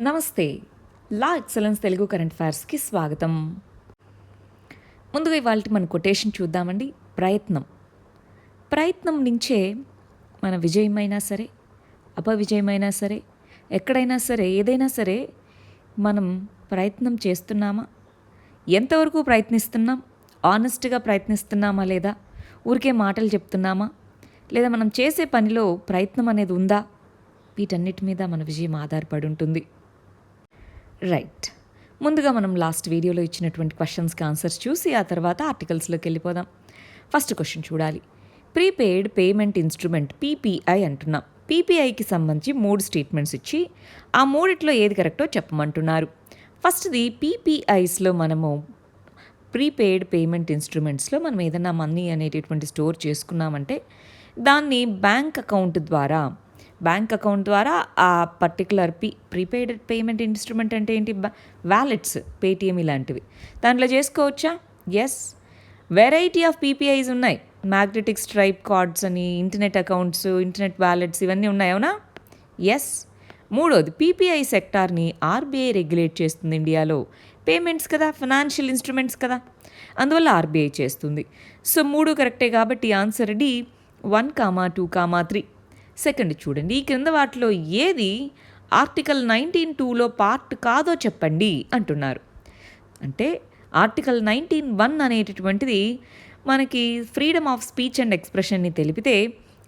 నమస్తే. లా excellence Telugu current అఫైర్స్కి స్వాగతం. ముందుగా ఇవాళ మన కొటేషన్ చూద్దామండి. ప్రయత్నం నుంచే మన విజయమైనా సరే, అపవిజయమైనా సరే, ఎక్కడైనా సరే, ఏదైనా సరే మనం ప్రయత్నం చేస్తున్నామా, ఎంతవరకు ప్రయత్నిస్తున్నాం, ఆనెస్ట్గా ప్రయత్నిస్తున్నామా లేదా, ఊరికే మాటలు చెప్తున్నామా, లేదా మనం చేసే పనిలో ప్రయత్నం అనేది ఉందా, వీటన్నిటి మీద మన విజయం ఆధారపడి ఉంటుంది. రైట్. ముందుగా మనం లాస్ట్ వీడియోలో ఇచ్చినటువంటి క్వశ్చన్స్కి ఆన్సర్స్ చూసి ఆ తర్వాత ఆర్టికల్స్లోకి వెళ్ళిపోదాం. ఫస్ట్ క్వశ్చన్ చూడాలి. ప్రీపెయిడ్ పేమెంట్ ఇన్స్ట్రుమెంట్ పీపీఐ అంటున్నాం. పీపీఐకి సంబంధించి 3 స్టేట్మెంట్స్ ఇచ్చి ఆ మూడిట్లో ఏది కరెక్టో చెప్పమంటున్నారు. ఫస్ట్ది పీపీఐస్లో మనము ప్రీపెయిడ్ పేమెంట్ ఇన్స్ట్రుమెంట్స్లో మనం ఏదైనా మనీ అనేటటువంటి స్టోర్ చేసుకున్నామంటే దాన్ని బ్యాంక్ అకౌంట్ ద్వారా ఆ పర్టికులర్ ప్రీపెయిడ్ పేమెంట్ ఇన్స్ట్రుమెంట్ అంటే ఏంటి, వ్యాలెట్స్, పేటిఎం ఇలాంటివి దాంట్లో చేసుకోవచ్చా? ఎస్. వెరైటీ ఆఫ్ పీపీఐస్ ఉన్నాయి. మ్యాగ్నెటిక్ స్ట్రైప్ కార్డ్స్ అని, ఇంటర్నెట్ అకౌంట్స్, ఇంటర్నెట్ వ్యాలెట్స్ ఇవన్నీ ఉన్నాయి, అవునా? ఎస్. మూడోది, పీపీఐ సెక్టార్ని ఆర్బీఐ రెగ్యులేట్ చేస్తుంది ఇండియాలో. పేమెంట్స్ కదా, ఫైనాన్షియల్ ఇన్స్ట్రుమెంట్స్ కదా, అందువల్ల ఆర్బీఐ చేస్తుంది. సో 3 కరెక్టే కాబట్టి ఆన్సర్ డి 1, 2, 3. సెకండ్ చూడండి. ఈ క్రింద వాటిలో ఏది ఆర్టికల్ 19(2)లో పార్ట్ కాదో చెప్పండి అంటున్నారు. అంటే ఆర్టికల్ 19(1) అనేటటువంటిది మనకి ఫ్రీడమ్ ఆఫ్ స్పీచ్ అండ్ ఎక్స్ప్రెషన్ని తెలిపితే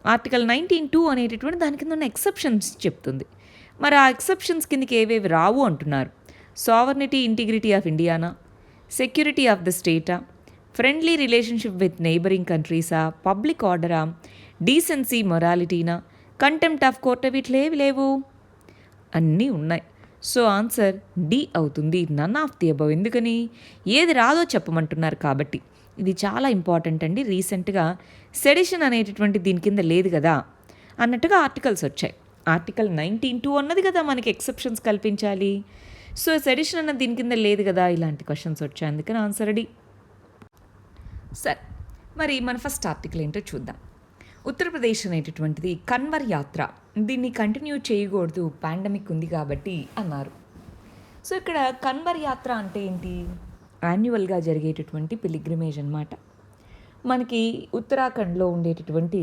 ఆర్టికల్ 19(2) అనేటటువంటి దాని కింద ఉన్న ఎక్సెప్షన్స్ చెప్తుంది. మరి ఆ ఎక్సెప్షన్స్ కిందకి ఏవేవి రావు అంటున్నారు. సావర్నిటీ ఇంటిగ్రిటీ ఆఫ్ ఇండియానా, సెక్యూరిటీ ఆఫ్ ద స్టేటా, ఫ్రెండ్లీ రిలేషన్షిప్ విత్ నైబరింగ్ కంట్రీసా, పబ్లిక్ ఆర్డరా, డీసెన్సీ మొరాలిటీనా, కంటెంప్ట్ ఆఫ్ కోర్ట్, వీటిలో ఏవి లేవు, అన్నీ ఉన్నాయి. సో ఆన్సర్ డి అవుతుంది, నన్ ఆఫ్ ది అబవ్. ఎందుకని, ఏది రాదో చెప్పమంటున్నారు కాబట్టి. ఇది చాలా ఇంపార్టెంట్ అండి. రీసెంట్గా సెడిషన్ అనేటటువంటి దీని కింద లేదు కదా అన్నట్టుగా ఆర్టికల్స్ వచ్చాయి. ఆర్టికల్ 19(2) అన్నది కదా మనకి ఎక్సెప్షన్స్ కల్పించాలి. సో సెడిషన్ అన్నది దీని కింద లేదు కదా, ఇలాంటి క్వశ్చన్స్ వచ్చాయి. అందుకని ఆన్సర్ డి. సరే, మరి మన ఫస్ట్ ఆర్టికల్ ఏంటో చూద్దాం. ఉత్తరప్రదేశ్ అనేటటువంటిది కన్వర్ యాత్ర, దీన్ని కంటిన్యూ చేయకూడదు, పాండమిక్ ఉంది కాబట్టి అన్నారు. సో ఇక్కడ కన్వర్ యాత్ర అంటే ఏంటి, యాన్యువల్గా జరిగేటటువంటి పిలిగ్రిమేజ్ అన్నమాట. మనకి ఉత్తరాఖండ్లో ఉండేటటువంటి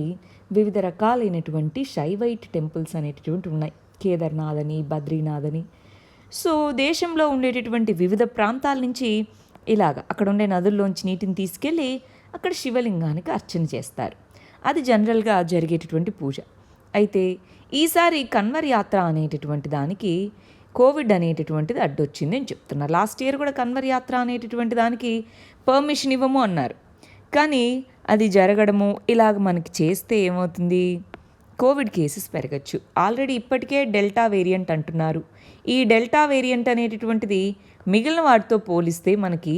వివిధ రకాలైనటువంటి శైవైట్ టెంపుల్స్ అనేటటువంటి ఉన్నాయి. కేదార్నాథ్ అని, బద్రీనాథ్ అని. సో దేశంలో ఉండేటటువంటి వివిధ ప్రాంతాల నుంచి అక్కడ ఉండే నదుల్లోంచి నీటిని తీసుకెళ్ళి అక్కడ శివలింగానికి అర్చన చేస్తారు. అది జనరల్గా జరిగేటటువంటి పూజ. అయితే ఈసారి కన్వర్ యాత్ర అనేటటువంటి దానికి కోవిడ్ అనేటటువంటిది అడ్డొచ్చింది అని చెప్తున్నారు. లాస్ట్ ఇయర్ కూడా కన్వర్ యాత్ర అనేటటువంటి దానికి పర్మిషన్ ఇవ్వము అన్నారు. కానీ అది జరగడము మనకి చేస్తే ఏమవుతుంది, కోవిడ్ కేసెస్ పెరగచ్చు. ఆల్రెడీ ఇప్పటికే డెల్టా వేరియంట్ అంటున్నారు. ఈ డెల్టా వేరియంట్ అనేటటువంటిది మిగిలిన వాటితో పోలిస్తే మనకి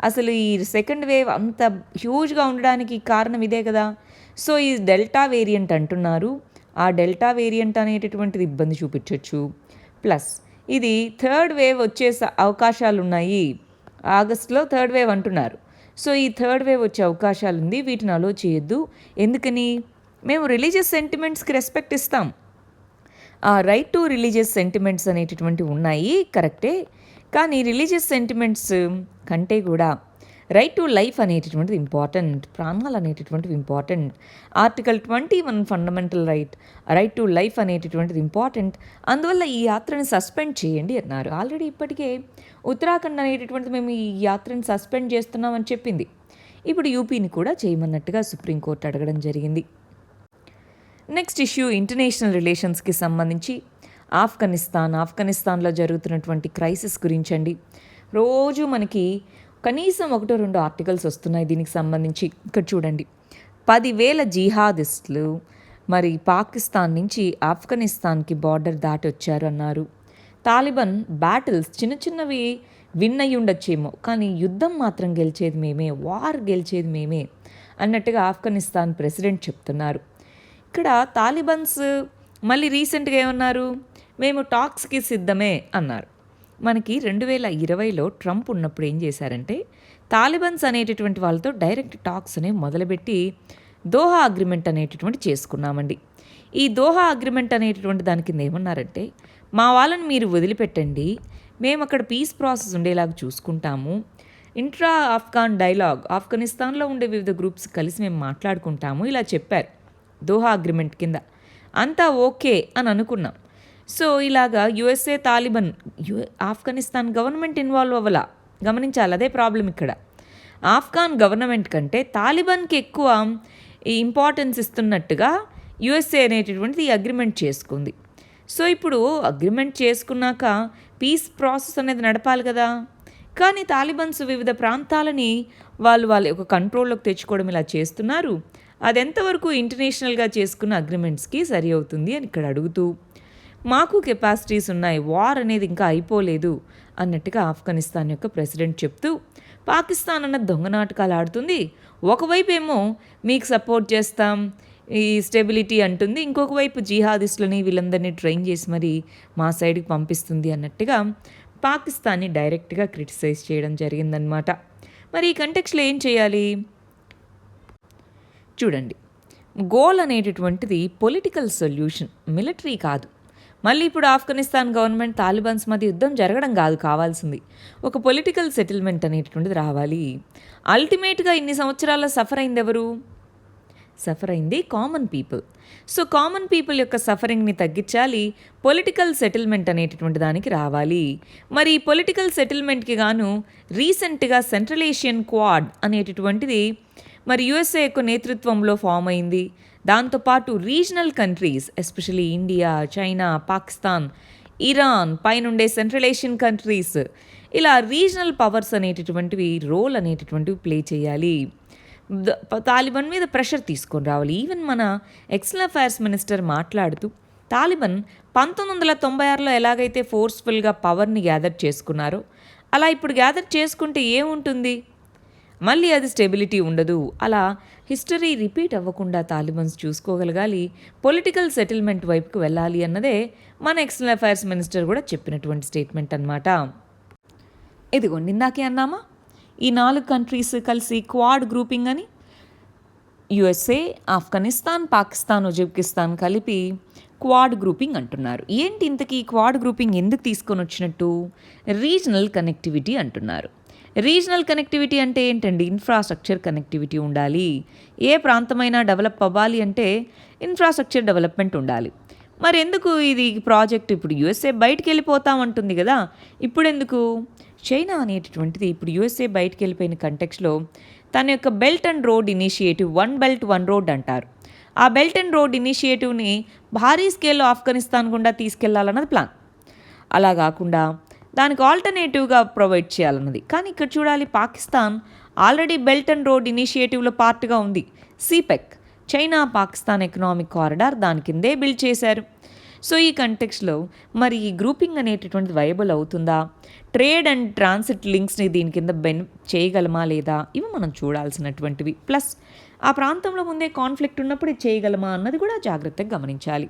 అసలు ఈ సెకండ్ వేవ్ అంత హ్యూజ్గా ఉండడానికి కారణం ఇదే కదా. సో ఈ డెల్టా వేరియంట్ అంటున్నారు. ఆ డెల్టా వేరియంట్ అనేటటువంటిది ఇబ్బంది చూపించవచ్చు. ప్లస్ ఇది థర్డ్ వేవ్ వచ్చే అవకాశాలు ఉన్నాయి. ఆగస్టులో థర్డ్ వేవ్ అంటున్నారు. సో ఈ థర్డ్ వేవ్ వచ్చే అవకాశాలు ఉంది. వీటిని అలో చేయొద్దు. ఎందుకని, మేము రిలీజియస్ సెంటిమెంట్స్కి రెస్పెక్ట్ ఇస్తాం. ఆ రైట్ టు రిలీజియస్ సెంటిమెంట్స్ అనేటటువంటివి ఉన్నాయి, కరెక్టే. కానీ రిలీజియస్ సెంటిమెంట్స్ కంటే కూడా రైట్ టు లైఫ్ అనేటటువంటిది ఇంపార్టెంట్, ప్రాణాలు అనేటటువంటివి important. Article 21 fundamental right to life అనేటటువంటిది ఇంపార్టెంట్. అందువల్ల ఈ యాత్రని సస్పెండ్ చేయండి అన్నారు. ఆల్రెడీ ఇప్పటికే ఉత్తరాఖండ్ అనేటటువంటిది మేము ఈ యాత్రని సస్పెండ్ చేస్తున్నామని చెప్పింది. ఇప్పుడు యూపీని కూడా చేయమన్నట్టుగా సుప్రీంకోర్టు అడగడం జరిగింది. నెక్స్ట్ ఇష్యూ ఇంటర్నేషనల్ రిలేషన్స్కి సంబంధించి ఆఫ్ఘనిస్తాన్లో జరుగుతున్నటువంటి క్రైసిస్ గురించండి. రోజు మనకి కనీసం 1-2 ఆర్టికల్స్ వస్తున్నాయి దీనికి సంబంధించి. ఇక్కడ చూడండి, 10,000 జిహాదిస్టులు మరి పాకిస్తాన్ నుంచి ఆఫ్ఘనిస్తాన్కి బార్డర్ దాటి వచ్చారు అన్నారు. తాలిబాన్ బ్యాటిల్స్ చిన్నవి విన్ అయ్యి ఉండొచ్చేమో, కానీ యుద్ధం మాత్రం గెలిచేది మేమే, వార్ గెలిచేది మేమే అన్నట్టుగా ఆఫ్ఘనిస్తాన్ ప్రెసిడెంట్ చెప్తున్నారు. ఇక్కడ తాలిబాన్స్ మళ్ళీ రీసెంట్గా ఏమన్నారు, మేము టాక్స్కి సిద్ధమే అన్నారు. మనకి 2020లో ట్రంప్ ఉన్నప్పుడు ఏం చేశారంటే తాలిబాన్స్ అనేటటువంటి వాళ్ళతో డైరెక్ట్ టాక్స్ అనేవి మొదలుపెట్టి దోహా అగ్రిమెంట్ అనేటటువంటి చేసుకున్నామండి. ఈ దోహా అగ్రిమెంట్ అనేటటువంటి దాని కింద ఏమన్నారంటే మా వాళ్ళని మీరు వదిలిపెట్టండి, మేము అక్కడ పీస్ ప్రాసెస్ ఉండేలాగా చూసుకుంటాము, ఇంట్రా ఆఫ్ఘాన్ డైలాగ్, ఆఫ్ఘనిస్తాన్లో ఉండే వివిధ గ్రూప్స్ కలిసి మేము మాట్లాడుకుంటాము ఇలా చెప్పారు దోహా అగ్రిమెంట్ కింద. అంతా ఓకే అని అనుకున్నాం. సో ఇలాగా USA Taliban Afghanistan government involve అవ్వాల, గమనించాలి, అదే ప్రాబ్లం ఇక్కడ. ఆఫ్ఘాన్ గవర్నమెంట్ కంటే తాలిబాన్కి ఎక్కువ ఇంపార్టెన్స్ ఇస్తున్నట్టుగా యుఎస్ఏ అనేటటువంటిది ఈ అగ్రిమెంట్ చేసుకుంది. సో ఇప్పుడు అగ్రిమెంట్ చేసుకున్నాక పీస్ ప్రాసెస్ అనేది నడపాలి కదా. కానీ తాలిబాన్స్ వివిధ ప్రాంతాలని వాళ్ళ యొక్క కంట్రోల్లోకి తెచ్చుకోవడం ఇలా చేస్తున్నారు. అది ఎంతవరకు ఇంటర్నేషనల్గా చేసుకున్న అగ్రిమెంట్స్కి సరి అవుతుంది అని ఇక్కడ అడుగుతూ, మాకు కెపాసిటీస్ ఉన్నాయి, వార్ అనేది ఇంకా అయిపోలేదు అన్నట్టుగా ఆఫ్ఘనిస్తాన్ యొక్క ప్రెసిడెంట్ చెప్తూ, పాకిస్తాన్ అన్న దొంగ నాటకాలు ఆడుతుంది, ఒకవైపు ఏమో మీకు సపోర్ట్ చేస్తాం ఈ స్టెబిలిటీ అంటుంది, ఇంకొక వైపు జిహాదిస్టులని వీళ్ళందరినీ ట్రైన్ చేసి మరి మా సైడ్కి పంపిస్తుంది అన్నట్టుగా పాకిస్తాన్ని డైరెక్ట్గా క్రిటిసైజ్ చేయడం జరిగిందనమాట. మరి ఈ కంటెక్స్లో ఏం చేయాలి చూడండి. గోల్ అనేటటువంటిది పొలిటికల్ సొల్యూషన్, మిలిటరీ కాదు. మళ్ళీ ఇప్పుడు ఆఫ్ఘనిస్తాన్ గవర్నమెంట్ తాలిబాన్స్ మధ్య యుద్ధం జరగడం కాదు కావాల్సింది, ఒక పొలిటికల్ సెటిల్మెంట్ అనేటటువంటిది రావాలి. అల్టిమేట్గా ఇన్ని సంవత్సరాల సఫర్ అయింది ఎవరు? సఫర్ అయింది common people. So common people యొక్క సఫరింగ్ని తగ్గించాలి, పొలిటికల్ సెటిల్మెంట్ అనేటటువంటి దానికి రావాలి. మరి ఈ పొలిటికల్ సెటిల్మెంట్కి గాను రీసెంట్గా సెంట్రల్ ఏషియన్ క్వాడ్ అనేటటువంటిది మరి యుఎస్ఏ యొక్క నేతృత్వంలో ఫామ్ అయింది. దాంతోపాటు regional countries, especially India, China, Pakistan, Iran, పైనుండే సెంట్రల్ ఏషియన్ కంట్రీస్, ఇలా రీజనల్ పవర్స్ అనేటటువంటివి రోల్ అనేటటువంటివి ప్లే చేయాలి. తాలిబాన్ మీద ప్రెషర్ తీసుకొని రావాలి. ఈవెన్ మన ఎక్స్టర్నల్ అఫైర్స్ మినిస్టర్ మాట్లాడుతూ, తాలిబాన్ 1996లో ఎలాగైతే ఫోర్స్ఫుల్గా పవర్ని గ్యాదర్ చేసుకున్నారో అలా ఇప్పుడు గ్యాదర్ చేసుకుంటే ఏముంటుంది, మళ్ళీ అది స్టెబిలిటీ ఉండదు. అలా హిస్టరీ రిపీట్ అవ్వకుండా తాలిబాన్స్ చూసుకోగలగాలి, పొలిటికల్ సెటిల్మెంట్ వైపుకు వెళ్ళాలి అన్నదే మన ఎక్స్టర్నల్ అఫైర్స్ మినిస్టర్ కూడా చెప్పినటువంటి స్టేట్మెంట్ అన్నమాట. ఇదిగోండి ఇందాకే అన్నామా, ఈ 4 కంట్రీస్ కలిసి క్వాడ్ గ్రూపింగ్ అని, యుఎస్ఏ, ఆఫ్ఘనిస్తాన్, పాకిస్తాన్, ఉజ్బెకిస్తాన్ కలిపి క్వాడ్ గ్రూపింగ్ అంటున్నారు. ఏంటి ఇంతకీ క్వాడ్ గ్రూపింగ్ ఎందుకు తీసుకొని వచ్చినట్టు? రీజనల్ కనెక్టివిటీ అంటున్నారు. రీజనల్ కనెక్టివిటీ అంటే ఏంటండి? ఇన్ఫ్రాస్ట్రక్చర్ కనెక్టివిటీ ఉండాలి. ఏ ప్రాంతమైనా డెవలప్ అవ్వాలి అంటే ఇన్ఫ్రాస్ట్రక్చర్ డెవలప్మెంట్ ఉండాలి. మరి ఎందుకు ఇది ప్రాజెక్ట్? ఇప్పుడు యుఎస్ఏ బయటికి వెళ్ళిపోతామంటుంది కదా, ఇప్పుడు ఎందుకు? చైనా అనేటటువంటిది ఇప్పుడు యుఎస్ఏ బయటికి వెళ్ళిపోయిన కంటెక్స్లో తన యొక్క belt and road initiative, 1 belt 1 road అంటారు, ఆ బెల్ట్ అండ్ రోడ్ ఇనిషియేటివ్ని భారీ స్కేల్లో ఆఫ్ఘనిస్తాన్ గుండా తీసుకెళ్లాలన్నది ప్లాన్. అలా కాకుండా దానికి ఆల్టర్నేటివ్గా ప్రొవైడ్ చేయాలన్నది. కానీ ఇక్కడ చూడాలి, Pakistan already belt and road ఇనిషియేటివ్లో పార్ట్గా ఉంది. CPEC, China Pakistan economic corridor దాని కిందే బిల్డ్ చేశారు. సో ఈ కంటెక్స్లో మరి ఈ గ్రూపింగ్ అనేటటువంటిది వయబుల్ అవుతుందా? ట్రేడ్ అండ్ ట్రాన్సిట్ లింక్స్ని దీని కింద చేయగలమా లేదా? ఇవి మనం చూడాల్సినటువంటివి. ప్లస్ ఆ ప్రాంతంలో ముందే కాన్ఫ్లిక్ట్ ఉన్నప్పుడు ఇది చేయగలమా అన్నది కూడా జాగ్రత్తగా గమనించాలి.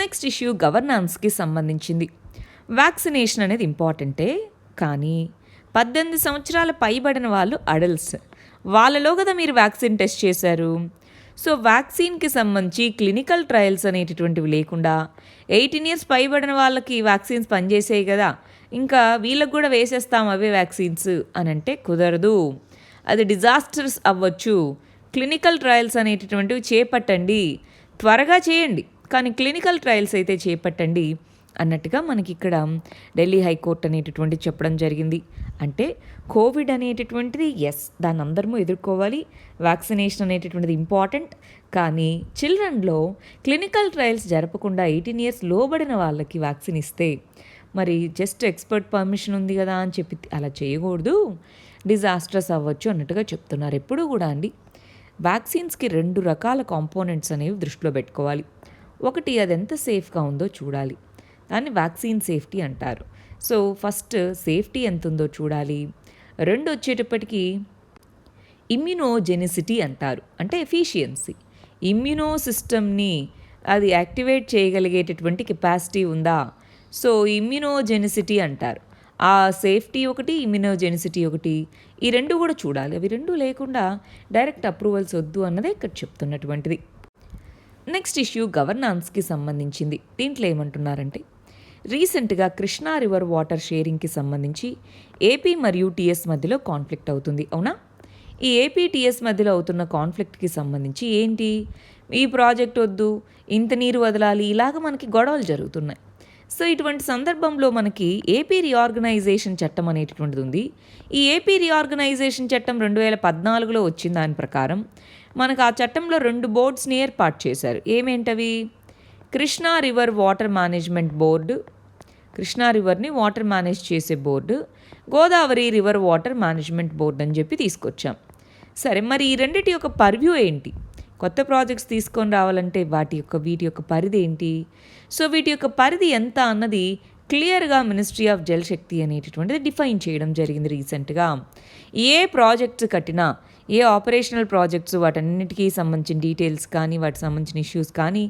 నెక్స్ట్ ఇష్యూ గవర్నాన్స్కి సంబంధించింది. వ్యాక్సినేషన్ అనేది ఇంపార్టెంటే, కానీ 18 సంవత్సరాల పైబడిన వాళ్ళు అడల్ట్స్, వాళ్ళలో కదా మీరు వ్యాక్సిన్ టెస్ట్ చేశారు. సో వ్యాక్సిన్కి సంబంధించి క్లినికల్ ట్రయల్స్ అనేటటువంటివి లేకుండా 18 ఇయర్స్ పైబడిన వాళ్ళకి వ్యాక్సిన్స్ పనిచేసాయి కదా, ఇంకా వీళ్ళకి కూడా వేసేస్తాం అవే వ్యాక్సిన్స్ అని అంటే కుదరదు. అది డిజాస్టర్స్ అవ్వచ్చు. క్లినికల్ ట్రయల్స్ అనేటటువంటివి చేపట్టండి, త్వరగా చేయండి, కానీ క్లినికల్ ట్రయల్స్ అయితే చేపట్టండి అన్నట్టుగా మనకి ఇక్కడ ఢిల్లీ హైకోర్టు అనేటటువంటి చెప్పడం జరిగింది. అంటే కోవిడ్ అనేటటువంటిది ఎస్, దాన్ని అందరము ఎదుర్కోవాలి, వ్యాక్సినేషన్ అనేటటువంటిది ఇంపార్టెంట్, కానీ చిల్డ్రన్లో క్లినికల్ ట్రయల్స్ జరపకుండా 18 ఇయర్స్ లోబడిన వాళ్ళకి వ్యాక్సిన్ ఇస్తే మరి జస్ట్ ఎక్స్పర్ట్ పర్మిషన్ ఉంది కదా అని చెప్పి అలా చేయకూడదు, డిజాస్టర్స్ అవ్వచ్చు అన్నట్టుగా చెప్తున్నారు. ఎప్పుడూ కూడా అండి వ్యాక్సిన్స్కి 2 రకాల కాంపోనెంట్స్ అనేవి దృష్టిలో పెట్టుకోవాలి. ఒకటి, అది ఎంత సేఫ్గా ఉందో చూడాలి, దాన్ని వ్యాక్సిన్ సేఫ్టీ అంటారు. సో ఫస్ట్ సేఫ్టీ ఎంత ఉందో చూడాలి. 2 వచ్చేటప్పటికి ఇమ్యునోజెనిసిటీ అంటారు, అంటే ఎఫిషియన్సీ, ఇమ్యునో సిస్టమ్ని అది యాక్టివేట్ చేయగలిగేటటువంటి కెపాసిటీ ఉందా. సో ఇమ్యునోజెనిసిటీ అంటారు. ఆ సేఫ్టీ ఒకటి, ఇమ్యునోజెనిసిటీ ఒకటి, ఈ 2 కూడా చూడాలి. అవి 2 లేకుండా డైరెక్ట్ అప్రూవల్స్ వద్దు అన్నదే ఇక్కడ చెప్తున్నటువంటిది. నెక్స్ట్ ఇష్యూ గవర్నాన్స్కి సంబంధించింది. దీంట్లో ఏమంటున్నారంటే రీసెంట్గా కృష్ణా రివర్ వాటర్ షేరింగ్కి సంబంధించి ఏపీ మరియు టీఎస్ మధ్యలో కాన్ఫ్లిక్ట్ అవుతుంది, అవునా? ఈ ఏపీ టీఎస్ మధ్యలో అవుతున్న కాన్ఫ్లిక్ట్కి సంబంధించి ఏంటి, ఈ ప్రాజెక్ట్ వద్దు, ఇంత నీరు వదలాలి, ఇలాగ మనకి గొడవలు జరుగుతున్నాయి. సో ఇటువంటి సందర్భంలో మనకి ఏపీ రీఆర్గనైజేషన్ చట్టం అనేటటువంటిది ఉంది. ఈ ఏపీ రీఆర్గనైజేషన్ చట్టం 2014లో వచ్చిన దాని ప్రకారం మనకు ఆ చట్టంలో 2 బోర్డ్స్ని ఏర్పాటు చేశారు. ఏమేంటవి? Krishna river water management board, Krishna రివర్ని వాటర్ మేనేజ్ చేసే board, Godavari river water management board అని చెప్పి తీసుకొచ్చాం. సరే, మరి ఈ రెండిటి యొక్క పర్వ్యూ ఏంటి? కొత్త ప్రాజెక్ట్స్ తీసుకొని రావాలంటే వీటి యొక్క పరిధి ఏంటి? సో వీటి యొక్క పరిధి ఎంత అన్నది క్లియర్గా మినిస్ట్రీ ఆఫ్ జల్ శక్తి అనేటటువంటిది డిఫైన్ చేయడం జరిగింది రీసెంట్గా. ఏ ప్రాజెక్ట్స్ కట్టినా, ఏ ఆపరేషనల్ ప్రాజెక్ట్స్, వాటన్నిటికీ సంబంధించిన డీటెయిల్స్ కానీ, వాటికి సంబంధించిన ఇష్యూస్ కానీ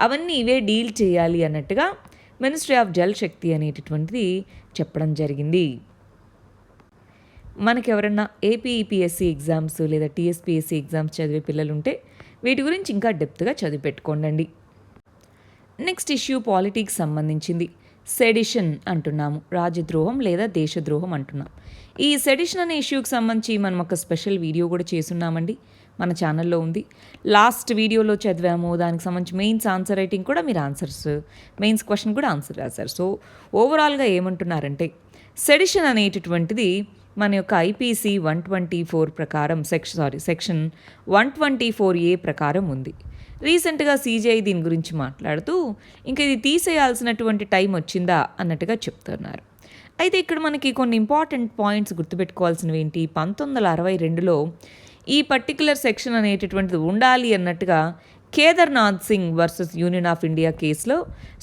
అవన్నీ ఇవే డీల్ చేయాలి అన్నట్టుగా మినిస్ట్రీ ఆఫ్ జల్ శక్తి అనేటటువంటిది చెప్పడం జరిగింది. మనకి ఎవరన్నా ఏపీఈపీఎస్సీ ఎగ్జామ్స్ లేదా టీఎస్పీఎస్సీ ఎగ్జామ్స్ చదివే పిల్లలు ఉంటే వీటి గురించి ఇంకా డెప్త్గా చదివి పెట్టుకోండి. నెక్స్ట్ ఇష్యూ పాలిటిక్స్ సంబంధించింది. సెడిషన్ అంటున్నాము, రాజద్రోహం లేదా దేశద్రోహం అంటున్నాం. ఈ సెడిషన్ అనే ఇష్యూకి సంబంధించి మనం ఒక స్పెషల్ వీడియో కూడా చేసున్నామండి, మన ఛానల్లో ఉంది. లాస్ట్ వీడియోలో చదివాము, దానికి సంబంధించి మెయిన్స్ ఆన్సర్ రైటింగ్ కూడా మీరు మెయిన్స్ క్వశ్చన్ కూడా ఆన్సర్ రాశారు. సో ఓవరాల్గా ఏమంటున్నారంటే సెడిషన్ అనేటటువంటిది మన యొక్క ఐపీసీ 124 ప్రకారం సెక్షన్ 124A ప్రకారం ఉంది. రీసెంట్గా సీజీఐ దీని గురించి మాట్లాడుతూ ఇంకా ఇది తీసేయాల్సినటువంటి టైం వచ్చిందా అన్నట్టుగా చెప్తున్నారు. అయితే ఇక్కడ మనకి కొన్ని ఇంపార్టెంట్ పాయింట్స్ గుర్తుపెట్టుకోవాల్సినవి ఏంటి, 1962లో ఈ పర్టికులర్ సెక్షన్ అనేటటువంటిది ఉండాలి అన్నట్టుగా Kedarnath Singh versus union of India కేసులో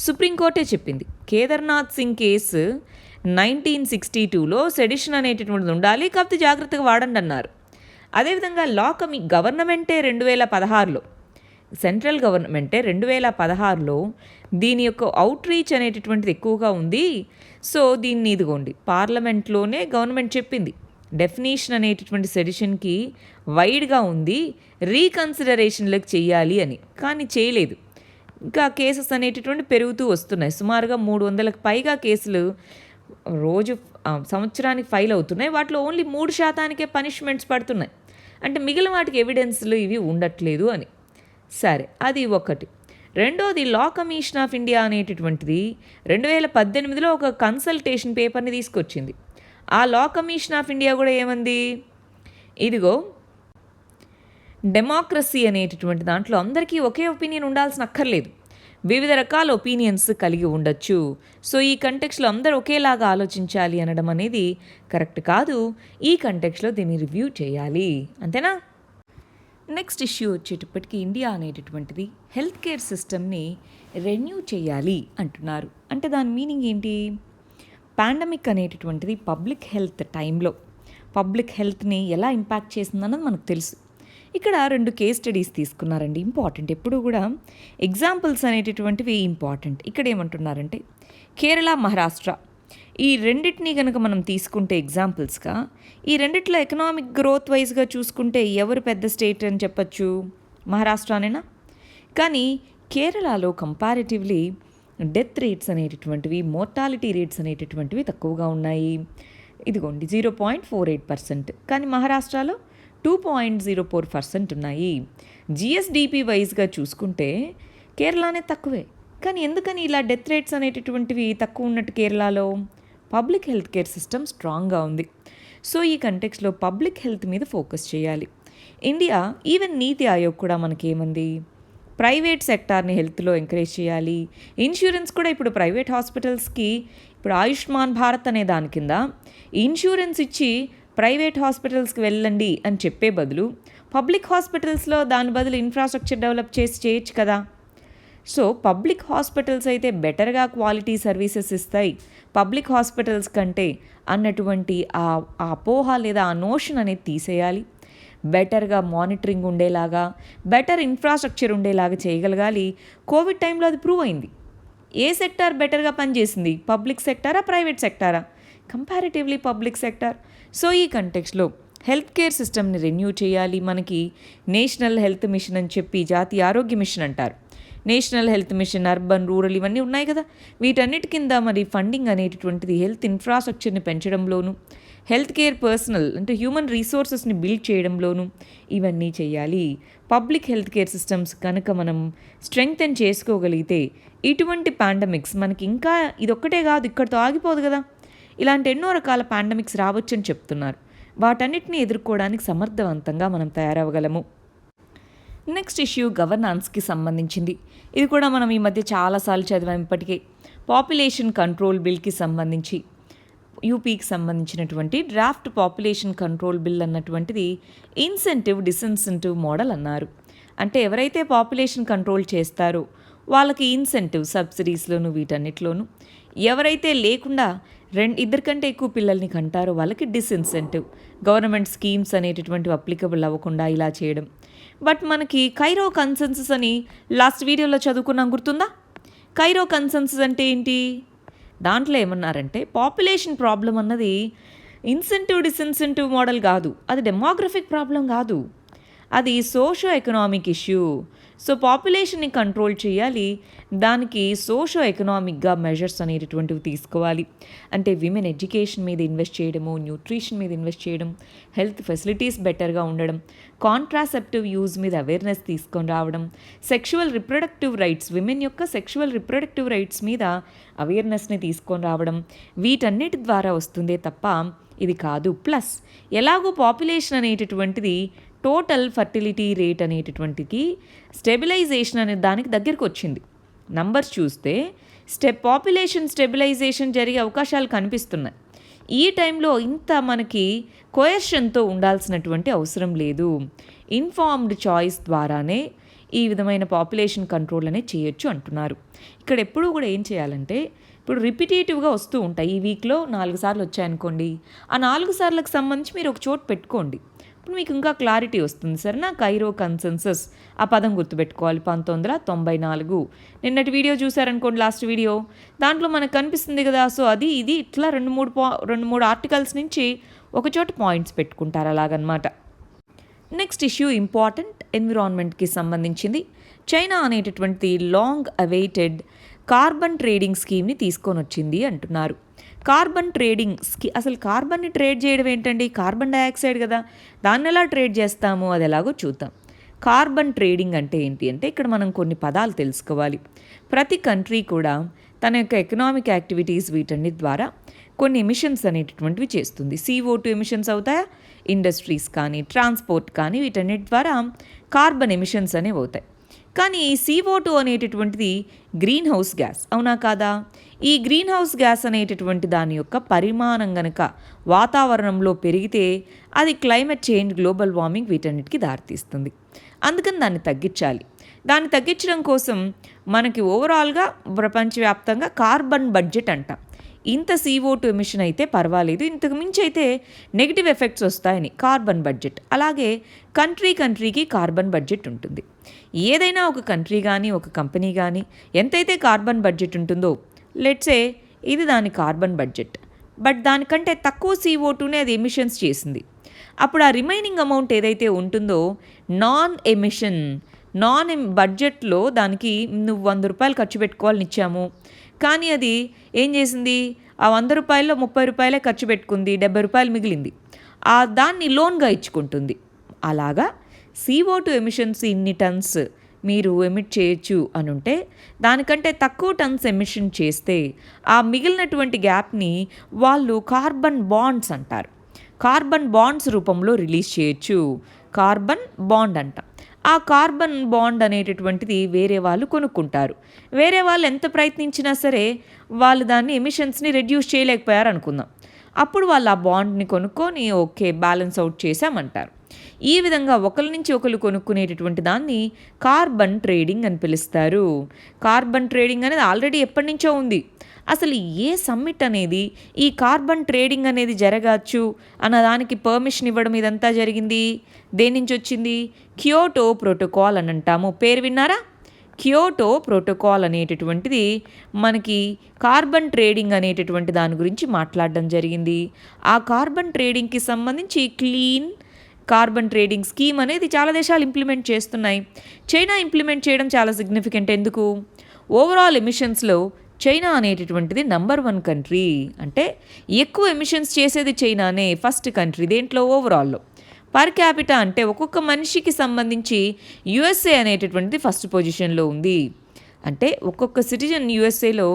సుప్రీంకోర్టే చెప్పింది. కేదార్నాథ్ సింగ్ కేసు 1962లో సెడిషన్ అనేటటువంటిది ఉండాలి, కాకపోతే జాగ్రత్తగా వాడండి అన్నారు. అదేవిధంగా గవర్నమెంటే 2016లో, సెంట్రల్ గవర్నమెంటే 2016లో దీని యొక్క అవుట్ రీచ్ అనేటటువంటిది ఎక్కువగా ఉంది. సో దీన్ని ఇదిగోండి, పార్లమెంట్లోనే గవర్నమెంట్ చెప్పింది డెఫినేషన్ అనేటటువంటి సెడిషన్కి వైడ్గా ఉంది, రీకన్సిడరేషన్లకు చేయాలి అని. కానీ చేయలేదు. ఇంకా కేసెస్ అనేటటువంటి పెరుగుతూ వస్తున్నాయి. సుమారుగా 300లకు పైగా కేసులు సంవత్సరానికి ఫైల్ అవుతున్నాయి. వాటిలో ఓన్లీ 3%కే పనిష్మెంట్స్ పడుతున్నాయి. అంటే మిగిలిన వాటికి ఎవిడెన్స్లు ఇవి ఉండట్లేదు అని. సరే, అది ఒకటి. రెండోది లా కమిషన్ ఆఫ్ ఇండియా అనేటటువంటిది 2018లో ఒక కన్సల్టేషన్ పేపర్ని తీసుకొచ్చింది. ఆ లా కమిషన్ ఆఫ్ ఇండియా కూడా ఏమంది, ఇదిగో డెమోక్రసీ అనేటటువంటి దాంట్లో అందరికీ ఒకే ఒపీనియన్ ఉండాల్సిన అక్కర్లేదు, వివిధ రకాల ఒపీనియన్స్ కలిగి ఉండొచ్చు. సో ఈ కంటెక్స్లో అందరూ ఒకేలాగా ఆలోచించాలి అనడం అనేది కరెక్ట్ కాదు. ఈ కంటెక్స్లో దీన్ని రివ్యూ చేయాలి, అంతేనా? నెక్స్ట్ ఇష్యూ వచ్చేటప్పటికి ఇండియా అనేటటువంటిది హెల్త్ కేర్ సిస్టమ్ని రెన్యూ చేయాలి అంటున్నారు. అంటే దాని మీనింగ్ ఏంటి? పాండమిక్ అనేటటువంటిది పబ్లిక్ హెల్త్ టైంలో పబ్లిక్ హెల్త్ని ఎలా ఇంపాక్ట్ చేసిందన్నది మనకు తెలుసు. ఇక్కడ 2 కేస్ స్టడీస్ తీసుకున్నారండి, ఇంపార్టెంట్. ఎప్పుడు కూడా ఎగ్జాంపుల్స్ అనేటటువంటివి ఇంపార్టెంట్. ఇక్కడ ఏమంటున్నారంటే కేరళ, మహారాష్ట్ర ఈ రెండింటినీ కనుక మనం తీసుకుంటే ఎగ్జాంపుల్స్గా, ఈ రెండిట్లో ఎకనామిక్ గ్రోత్ వైజ్గా చూసుకుంటే ఎవరు పెద్ద స్టేట్ అని చెప్పచ్చు? మహారాష్ట్రనేనా? కానీ కేరళలో కంపారిటివ్లీ డెత్ రేట్స్ అనేటటువంటివి, మోర్టాలిటీ రేట్స్ అనేటటువంటివి తక్కువగా ఉన్నాయి. ఇదిగోండి 0.48%. కానీ మహారాష్ట్రలో 2.04% ఉన్నాయి. జిఎస్డిపి వైజ్గా చూసుకుంటే కేరళనే తక్కువే. కానీ ఎందుకని ఇలా డెత్ రేట్స్ అనేటటువంటివి తక్కువ ఉన్నట్టు కేరళలో? పబ్లిక్ హెల్త్ కేర్ సిస్టమ్ స్ట్రాంగ్గా ఉంది. సో ఈ కంటెక్స్లో పబ్లిక్ హెల్త్ మీద ఫోకస్ చేయాలి. ఇండియా ఈవెన్ నీతి ఆయోగ్ కూడా మనకేమంది, ప్రైవేట్ సెక్టార్ని హెల్త్లో ఎంకరేజ్ చేయాలి. ఇన్సూరెన్స్ కూడా ఇప్పుడు ప్రైవేట్ హాస్పిటల్స్కి ఇప్పుడు ఆయుష్మాన్ భారత్ అనే దాని కింద ఇన్సూరెన్స్ ఇచ్చి ప్రైవేట్ హాస్పిటల్స్కి వెళ్ళండి అని చెప్పే బదులు పబ్లిక్ హాస్పిటల్స్లో దాని బదులు ఇన్ఫ్రాస్ట్రక్చర్ డెవలప్ చేసి చేయొచ్చు కదా. సో పబ్లిక్ హాస్పిటల్స్ అయితే బెటర్గా క్వాలిటీ సర్వీసెస్ ఇస్తాయి పబ్లిక్ హాస్పిటల్స్ కంటే అన్నటువంటి ఆ అపోహ లేదా ఆ నోషన్ అనేది తీసేయాలి. బెటర్గా మానిటరింగ్ ఉండేలాగా, బెటర్ ఇన్ఫ్రాస్ట్రక్చర్ ఉండేలాగా చేయగలగాలి. కోవిడ్ టైంలో అది ప్రూవ్ అయింది. ఏ సెక్టార్ బెటర్గా పనిచేసింది, పబ్లిక్ సెక్టారా ప్రైవేట్ సెక్టారా? Comparatively public sector. సో ఈ కంటెక్స్లో హెల్త్ కేర్ సిస్టమ్ని రెన్యూ చేయాలి. మనకి నేషనల్ హెల్త్ మిషన్ అని చెప్పి జాతీయ ఆరోగ్య మిషన్ అంటారు. National health machine, urban, rural ఇవన్నీ ఉన్నాయి కదా. వీటన్నిటి కింద మరి ఫండింగ్ అనేటటువంటిది హెల్త్ ఇన్ఫ్రాస్ట్రక్చర్ని పెంచడంలోను, హెల్త్ కేర్ పర్సనల్ అంటే హ్యూమన్ రీసోర్సెస్ని బిల్డ్ చేయడంలోను ఇవన్నీ చేయాలి. పబ్లిక్ హెల్త్ కేర్ సిస్టమ్స్ కనుక మనం స్ట్రెంగ్తెన్ చేసుకోగలిగితే ఇటువంటి పాండమిక్స్ మనకి ఇంకా ఇదొక్కటే కాదు, ఇక్కడితో ఆగిపోదు కదా. ఇలాంటి ఎన్నో రకాల పాండమిక్స్ రావచ్చని చెప్తున్నారు. వాటన్నిటిని ఎదుర్కోవడానికి సమర్థవంతంగా మనం తయారవ్వగలము. నెక్స్ట్ ఇష్యూ గవర్నాన్స్కి సంబంధించింది. ఇది కూడా మనం ఈ మధ్య చాలాసార్లు చదివాం ఇప్పటికే. పాపులేషన్ కంట్రోల్ బిల్కి సంబంధించి యూపీకి సంబంధించినటువంటి డ్రాఫ్ట్ పాపులేషన్ కంట్రోల్ బిల్ అన్నటువంటిది ఇన్సెంటివ్ డిసిన్సెంటివ్ మోడల్ అన్నారు. అంటే ఎవరైతే పాపులేషన్ కంట్రోల్ చేస్తారో వాళ్ళకి ఇన్సెంటివ్ సబ్సిడీస్లోను వీటన్నిటిలోను, ఎవరైతే లేకుండా ఇద్దరి కంటే ఎక్కువ పిల్లల్ని కంటారో వాళ్ళకి డిస్ఇన్సెంటివ్, గవర్నమెంట్ స్కీమ్స్ అనేటటువంటివి అప్లికబుల్ అవ్వకుండా ఇలా చేయడం. బట్ మనకి కైరో కన్సెన్సస్ అని లాస్ట్ వీడియోలో చదువుకున్నాం, గుర్తుందా? కైరో కన్సెన్సస్ అంటే ఏంటి? దాంట్లో ఏమన్నారంటే పాపులేషన్ ప్రాబ్లం అన్నది ఇన్సెంటివ్ డిస్ఇన్సెంటివ్ మోడల్ కాదు, అది డెమోగ్రఫిక్ ప్రాబ్లం కాదు, అది సోషో ఎకనామిక్ ఇష్యూ. సో పాపులేషన్ని కంట్రోల్ చేయాలి, దానికి సోషో ఎకనామిక్గా మెజర్స్ అనేటటువంటివి తీసుకోవాలి. అంటే విమెన్ ఎడ్యుకేషన్ మీద ఇన్వెస్ట్ చేయడము, న్యూట్రిషన్ మీద ఇన్వెస్ట్ చేయడం, హెల్త్ ఫెసిలిటీస్ బెటర్గా ఉండడం, కాంట్రాసెప్టివ్ యూజ్ మీద అవేర్నెస్ తీసుకొని రావడం, సెక్షువల్ రిప్రొడక్టివ్ రైట్స్, విమెన్ యొక్క సెక్షువల్ రిప్రొడక్టివ్ రైట్స్ మీద అవేర్నెస్ని తీసుకొని రావడం, వీటన్నిటి ద్వారా వస్తుందే తప్ప ఇది కాదు. ప్లస్ ఎలాగో పాపులేషన్ అనేటటువంటిది టోటల్ ఫర్టిలిటీ రేట్ అనేటటువంటికి స్టెబిలైజేషన్ అనే దానికి దగ్గరికి వచ్చింది. నంబర్స్ చూస్తే పాపులేషన్ స్టెబిలైజేషన్ జరిగే అవకాశాలు కనిపిస్తున్నాయి. ఈ టైంలో ఇంత మనకి కోయర్షన్తో ఉండాల్సినటువంటి అవసరం లేదు. ఇన్ఫార్మ్డ్ చాయిస్ ద్వారానే ఈ విధమైన పాపులేషన్ కంట్రోల్ అనేది చేయొచ్చు అంటున్నారు. ఇక్కడ ఎప్పుడూ కూడా ఏం చేయాలంటే, ఇప్పుడు రిపిటేటివ్గా వస్తూ ఉంటాయి. ఈ వీక్లో 4 సార్లు వచ్చాయనుకోండి, ఆ 4 సార్లకు సంబంధించి మీరు ఒక చోటు పెట్టుకోండి. ఇప్పుడు మీకు ఇంకా క్లారిటీ వస్తుంది. సరేనా? కైరో కన్సెన్సస్ ఆ పదం గుర్తుపెట్టుకోవాలి. 1994 నిన్నటి వీడియో చూసారనుకోండి, లాస్ట్ వీడియో, దాంట్లో మనకు కనిపిస్తుంది కదా. సో అది ఇది ఇట్లా 2-3 ఆర్టికల్స్ నుంచి ఒకచోట పాయింట్స్ పెట్టుకుంటారు, అలాగనమాట. నెక్స్ట్ ఇష్యూ ఇంపార్టెంట్, ఎన్విరాన్మెంట్కి సంబంధించింది. చైనా అనేటటువంటి లాంగ్ అవైటెడ్ కార్బన్ ట్రేడింగ్ స్కీమ్ని తీసుకొని వచ్చింది అంటున్నారు. కార్బన్ ట్రేడింగ్ అసలు కార్బన్ని ట్రేడ్ చేయడం ఏంటండి? కార్బన్ డైఆక్సైడ్ కదా, దాన్ని ఎలా ట్రేడ్ చేస్తాము అది ఎలాగో చూద్దాం. కార్బన్ ట్రేడింగ్ అంటే ఏంటి అంటే, ఇక్కడ మనం కొన్ని పదాలు తెలుసుకోవాలి. ప్రతి కంట్రీ కూడా తన యొక్క ఎకనామిక్ యాక్టివిటీస్ వీటన్నిటి ద్వారా కొన్ని ఎమిషన్స్ అనేటటువంటివి చేస్తుంది. CO2 ఎమిషన్స్ అవుతాయా, ఇండస్ట్రీస్ కానీ ట్రాన్స్పోర్ట్ కానీ వీటన్నిటి ద్వారా కార్బన్ ఎమిషన్స్ అనేవి అవుతాయి. కానీ ఈ CO2 అనేటటువంటిది గ్రీన్ హౌస్ గ్యాస్, అవునా కాదా? ఈ గ్రీన్ హౌస్ గ్యాస్ అనేటటువంటి దాని యొక్క పరిమాణం గనక వాతావరణంలో పెరిగితే అది క్లైమేట్ చేంజ్, గ్లోబల్ వార్మింగ్ వీటన్నిటికీ దారితీస్తుంది. అందుకని దాన్ని తగ్గించాలి. దాన్ని తగ్గించడం కోసం మనకి ఓవరాల్గా ప్రపంచవ్యాప్తంగా కార్బన్ బడ్జెట్ అంటాం. ఇంత CO2 ఎమిషన్ అయితే పర్వాలేదు, ఇంతకు మించి అయితే నెగిటివ్ ఎఫెక్ట్స్ వస్తాయని కార్బన్ బడ్జెట్. అలాగే కంట్రీకి కార్బన్ బడ్జెట్ ఉంటుంది. ఏదైనా ఒక కంట్రీ కానీ ఒక కంపెనీ కానీ ఎంతైతే కార్బన్ బడ్జెట్ ఉంటుందో, లెట్సే ఇది దాని కార్బన్ బడ్జెట్, బట్ దానికంటే తక్కువ CO2నే అది ఎమిషన్స్ చేసింది. అప్పుడు ఆ రిమైనింగ్ అమౌంట్ ఏదైతే ఉంటుందో నాన్ బడ్జెట్లో దానికి నువ్వు 100 రూపాయలు ఖర్చు పెట్టుకోవాలని ఇచ్చాము, కానీ అది ఏం చేసింది, ఆ 100 రూపాయల్లో 30 రూపాయలే ఖర్చు పెట్టుకుంది, 70 రూపాయలు మిగిలింది, దాన్ని లోన్గా ఇచ్చుకుంటుంది. అలాగా CO2 ఎమిషన్స్ ఇన్ని టన్స్ మీరు ఎమిట్ చేయొచ్చు అని ఉంటే, దానికంటే తక్కువ టన్స్ ఎమిషన్ చేస్తే ఆ మిగిలినటువంటి గ్యాప్ని వాళ్ళు కార్బన్ బాండ్స్ అంటారు. కార్బన్ బాండ్స్ రూపంలో రిలీజ్ చేయొచ్చు. కార్బన్ బాండ్ అంట. ఆ కార్బన్ బాండ్ అనేటటువంటిది వేరే వాళ్ళు కొనుక్కుంటారు. వేరే వాళ్ళు ఎంత ప్రయత్నించినా సరే వాళ్ళు దాన్ని ఎమిషన్స్ని రెడ్యూస్ చేయలేకపోయారు అనుకుందాం. అప్పుడు వాళ్ళు ఆ బాండ్ని కొనుక్కొని ఓకే బ్యాలెన్స్ అవుట్ చేశామంటారు. ఈ విధంగా ఒకరి నుంచి ఒకరు కొనుక్కునేటటువంటి దాన్ని కార్బన్ ట్రేడింగ్ అని పిలుస్తారు. కార్బన్ ట్రేడింగ్ అనేది ఆల్రెడీ ఎప్పటి నుంచో ఉంది. అసలు ఏ సమ్మిట్ అనేది ఈ కార్బన్ ట్రేడింగ్ అనేది జరగచ్చు అన్నదానికి పర్మిషన్ ఇవ్వడం ఇదంతా జరిగింది దేని నుంచి వచ్చింది? క్యోటో ప్రోటోకాల్ అని అంటాము. పేరు విన్నారా? క్యోటో ప్రోటోకాల్ అనేటటువంటిది మనకి కార్బన్ ట్రేడింగ్ అనేటటువంటి దాని గురించి మాట్లాడడం జరిగింది. ఆ కార్బన్ ట్రేడింగ్కి సంబంధించి క్లీన్ కార్బన్ ట్రేడింగ్ స్కీమ్ అనేది చాలా దేశాలు ఇంప్లిమెంట్ చేస్తున్నాయి. చైనా ఇంప్లిమెంట్ చేయడం చాలా సిగ్నిఫికెంట్. ఎందుకు? ఓవరాల్ ఎమిషన్స్లో చైనా అనేటటువంటిది నంబర్ 1 కంట్రీ. అంటే ఎక్కువ ఎమిషన్స్ చేసేది చైనానే, ఫస్ట్ కంట్రీ దేంట్లో, ఓవరాల్లో. పర్ క్యాపిటా అంటే ఒక్కొక్క మనిషికి సంబంధించి యుఎస్ఏ అనేటటువంటిది ఫస్ట్ పొజిషన్లో ఉంది. అంటే ఒక్కొక్క సిటిజన్ యుఎస్ఏలో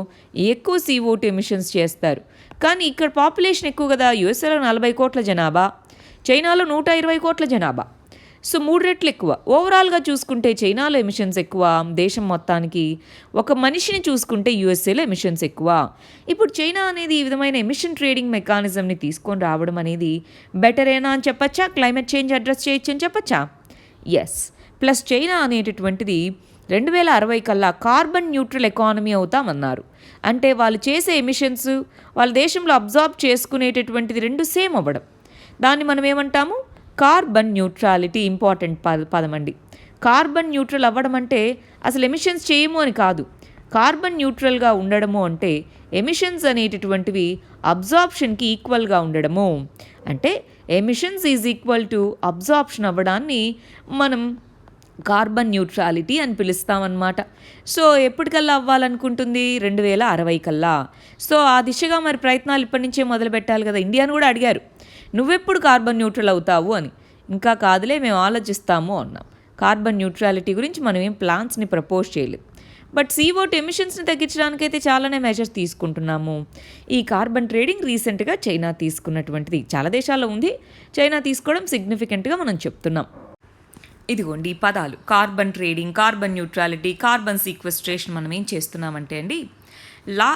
ఎక్కువ CO2 ఎమిషన్స్ చేస్తారు. కానీ ఇక్కడ పాపులేషన్ ఎక్కువ కదా, యుఎస్ఏలో 40 కోట్ల జనాభా, చైనాలో 120 కోట్ల జనాభా. సో 3 రెట్లు ఎక్కువ. ఓవరాల్గా చూసుకుంటే చైనాలో ఎమిషన్స్ ఎక్కువ దేశం మొత్తానికి. ఒక మనిషిని చూసుకుంటే యుఎస్ఏలో ఎమిషన్స్ ఎక్కువ. ఇప్పుడు చైనా అనేది ఈ విధమైన ఎమిషన్ ట్రేడింగ్ మెకానిజంని తీసుకొని రావడం అనేది బెటరేనా అని చెప్పచ్చా? క్లైమేట్ చేంజ్ అడ్రస్ చేయొచ్చు అని చెప్పచ్చా? ఎస్. ప్లస్ చైనా అనేటటువంటిది 2060 కల్లా కార్బన్ న్యూట్రల్ ఎకానమీ అవుతామన్నారు. అంటే వాళ్ళు చేసే ఎమిషన్స్ వాళ్ళ దేశంలో అబ్జార్బ్ చేసుకునేటటువంటిది 2 సేమ్ అవ్వడం. దాన్ని మనం ఏమంటాము? Carbon neutrality. ఇంపార్టెంట్ పదం అండి. కార్బన్ న్యూట్రల్ అవ్వడం అంటే అసలు ఎమిషన్స్ చేయము అని కాదు. కార్బన్ న్యూట్రల్గా ఉండడము అంటే ఎమిషన్స్ అనేటటువంటివి అబ్జార్ప్షన్కి ఈక్వల్గా ఉండడము. అంటే emissions is equal to absorption అవ్వడాన్ని మనం కార్బన్ న్యూట్రాలిటీ అని పిలుస్తామన్నమాట. సో ఎప్పటికల్లా అవ్వాలనుకుంటుంది? 2060 కల్లా. సో ఆ దిశగా మరి ప్రయత్నాలు ఇప్పటి నుంచే మొదలు పెట్టాలి కదా. ఇండియాను కూడా అడిగారు, నువ్వెప్పుడు కార్బన్ న్యూట్రల్ అవుతావు అని. ఇంకా కాదులే, మేము ఆలోచిస్తాము అన్నాం. కార్బన్ న్యూట్రాలిటీ గురించి మనం ఏం ప్లాన్స్ని ప్రపోజ్ చేయలేదు. బట్ CO2 ఎమిషన్స్ని తగ్గించడానికైతే చాలానే మెజర్స్ తీసుకుంటున్నాము. ఈ కార్బన్ ట్రేడింగ్ రీసెంట్గా చైనా తీసుకున్నటువంటిది. చాలా దేశాల్లో ఉంది, చైనా తీసుకోవడం సిగ్నిఫికెంట్గా మనం చెప్తున్నాం. ఇదిగోండి ఈ పదాలు: carbon trading, carbon neutrality, carbon sequestration. మనం ఏం చేస్తున్నామంటే అండి, లా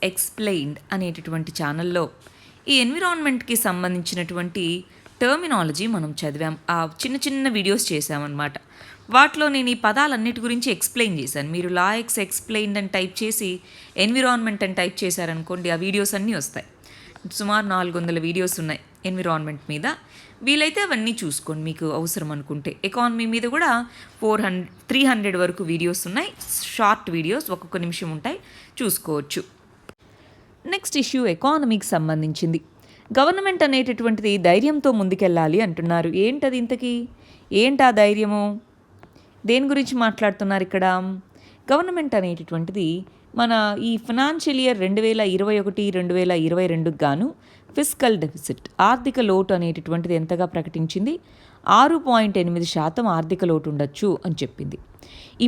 ఎక్స్ప్లెయిన్డ్ అనేటటువంటి ఛానల్లో ఈ ఎన్విరాన్మెంట్కి సంబంధించినటువంటి టర్మినాలజీ మనం చదివాం. ఆ చిన్న చిన్న వీడియోస్ చేసామన్నమాట. వాటిలో నేను ఈ పదాలన్నిటి గురించి ఎక్స్ప్లెయిన్ చేశాను. మీరు లా ఎక్స్ప్లెయిన్డ్ అని టైప్ చేసి ఎన్విరాన్మెంట్ అని టైప్ చేశారనుకోండి, ఆ వీడియోస్ అన్నీ వస్తాయి. సుమారు 400 వీడియోస్ ఉన్నాయి ఎన్విరాన్మెంట్ మీద. వీలైతే అవన్నీ చూసుకోండి మీకు అవసరం అనుకుంటే. ఎకానమీ మీద కూడా 300 వరకు వీడియోస్ ఉన్నాయి. షార్ట్ వీడియోస్, ఒక్కొక్క నిమిషం ఉంటాయి, చూసుకోవచ్చు. నెక్స్ట్ ఇష్యూ ఎకానమీకి సంబంధించింది. గవర్నమెంట్ అనేటటువంటిది ధైర్యంతో ముందుకెళ్ళాలి అంటున్నారు. ఏంటది ఇంతకీ? ఏంటా ధైర్యము? దేని గురించి మాట్లాడుతున్నారు ఇక్కడ? గవర్నమెంట్ అనేటటువంటిది మన ఈ ఫైనాన్షియల్ ఇయర్ 2021-2022 గాను ఫిస్కల్ డెఫిసిట్, ఆర్థిక లోటు అనేటటువంటిది ఎంతగా ప్రకటించింది? 6.8% ఆర్థిక లోటు ఉండొచ్చు అని చెప్పింది.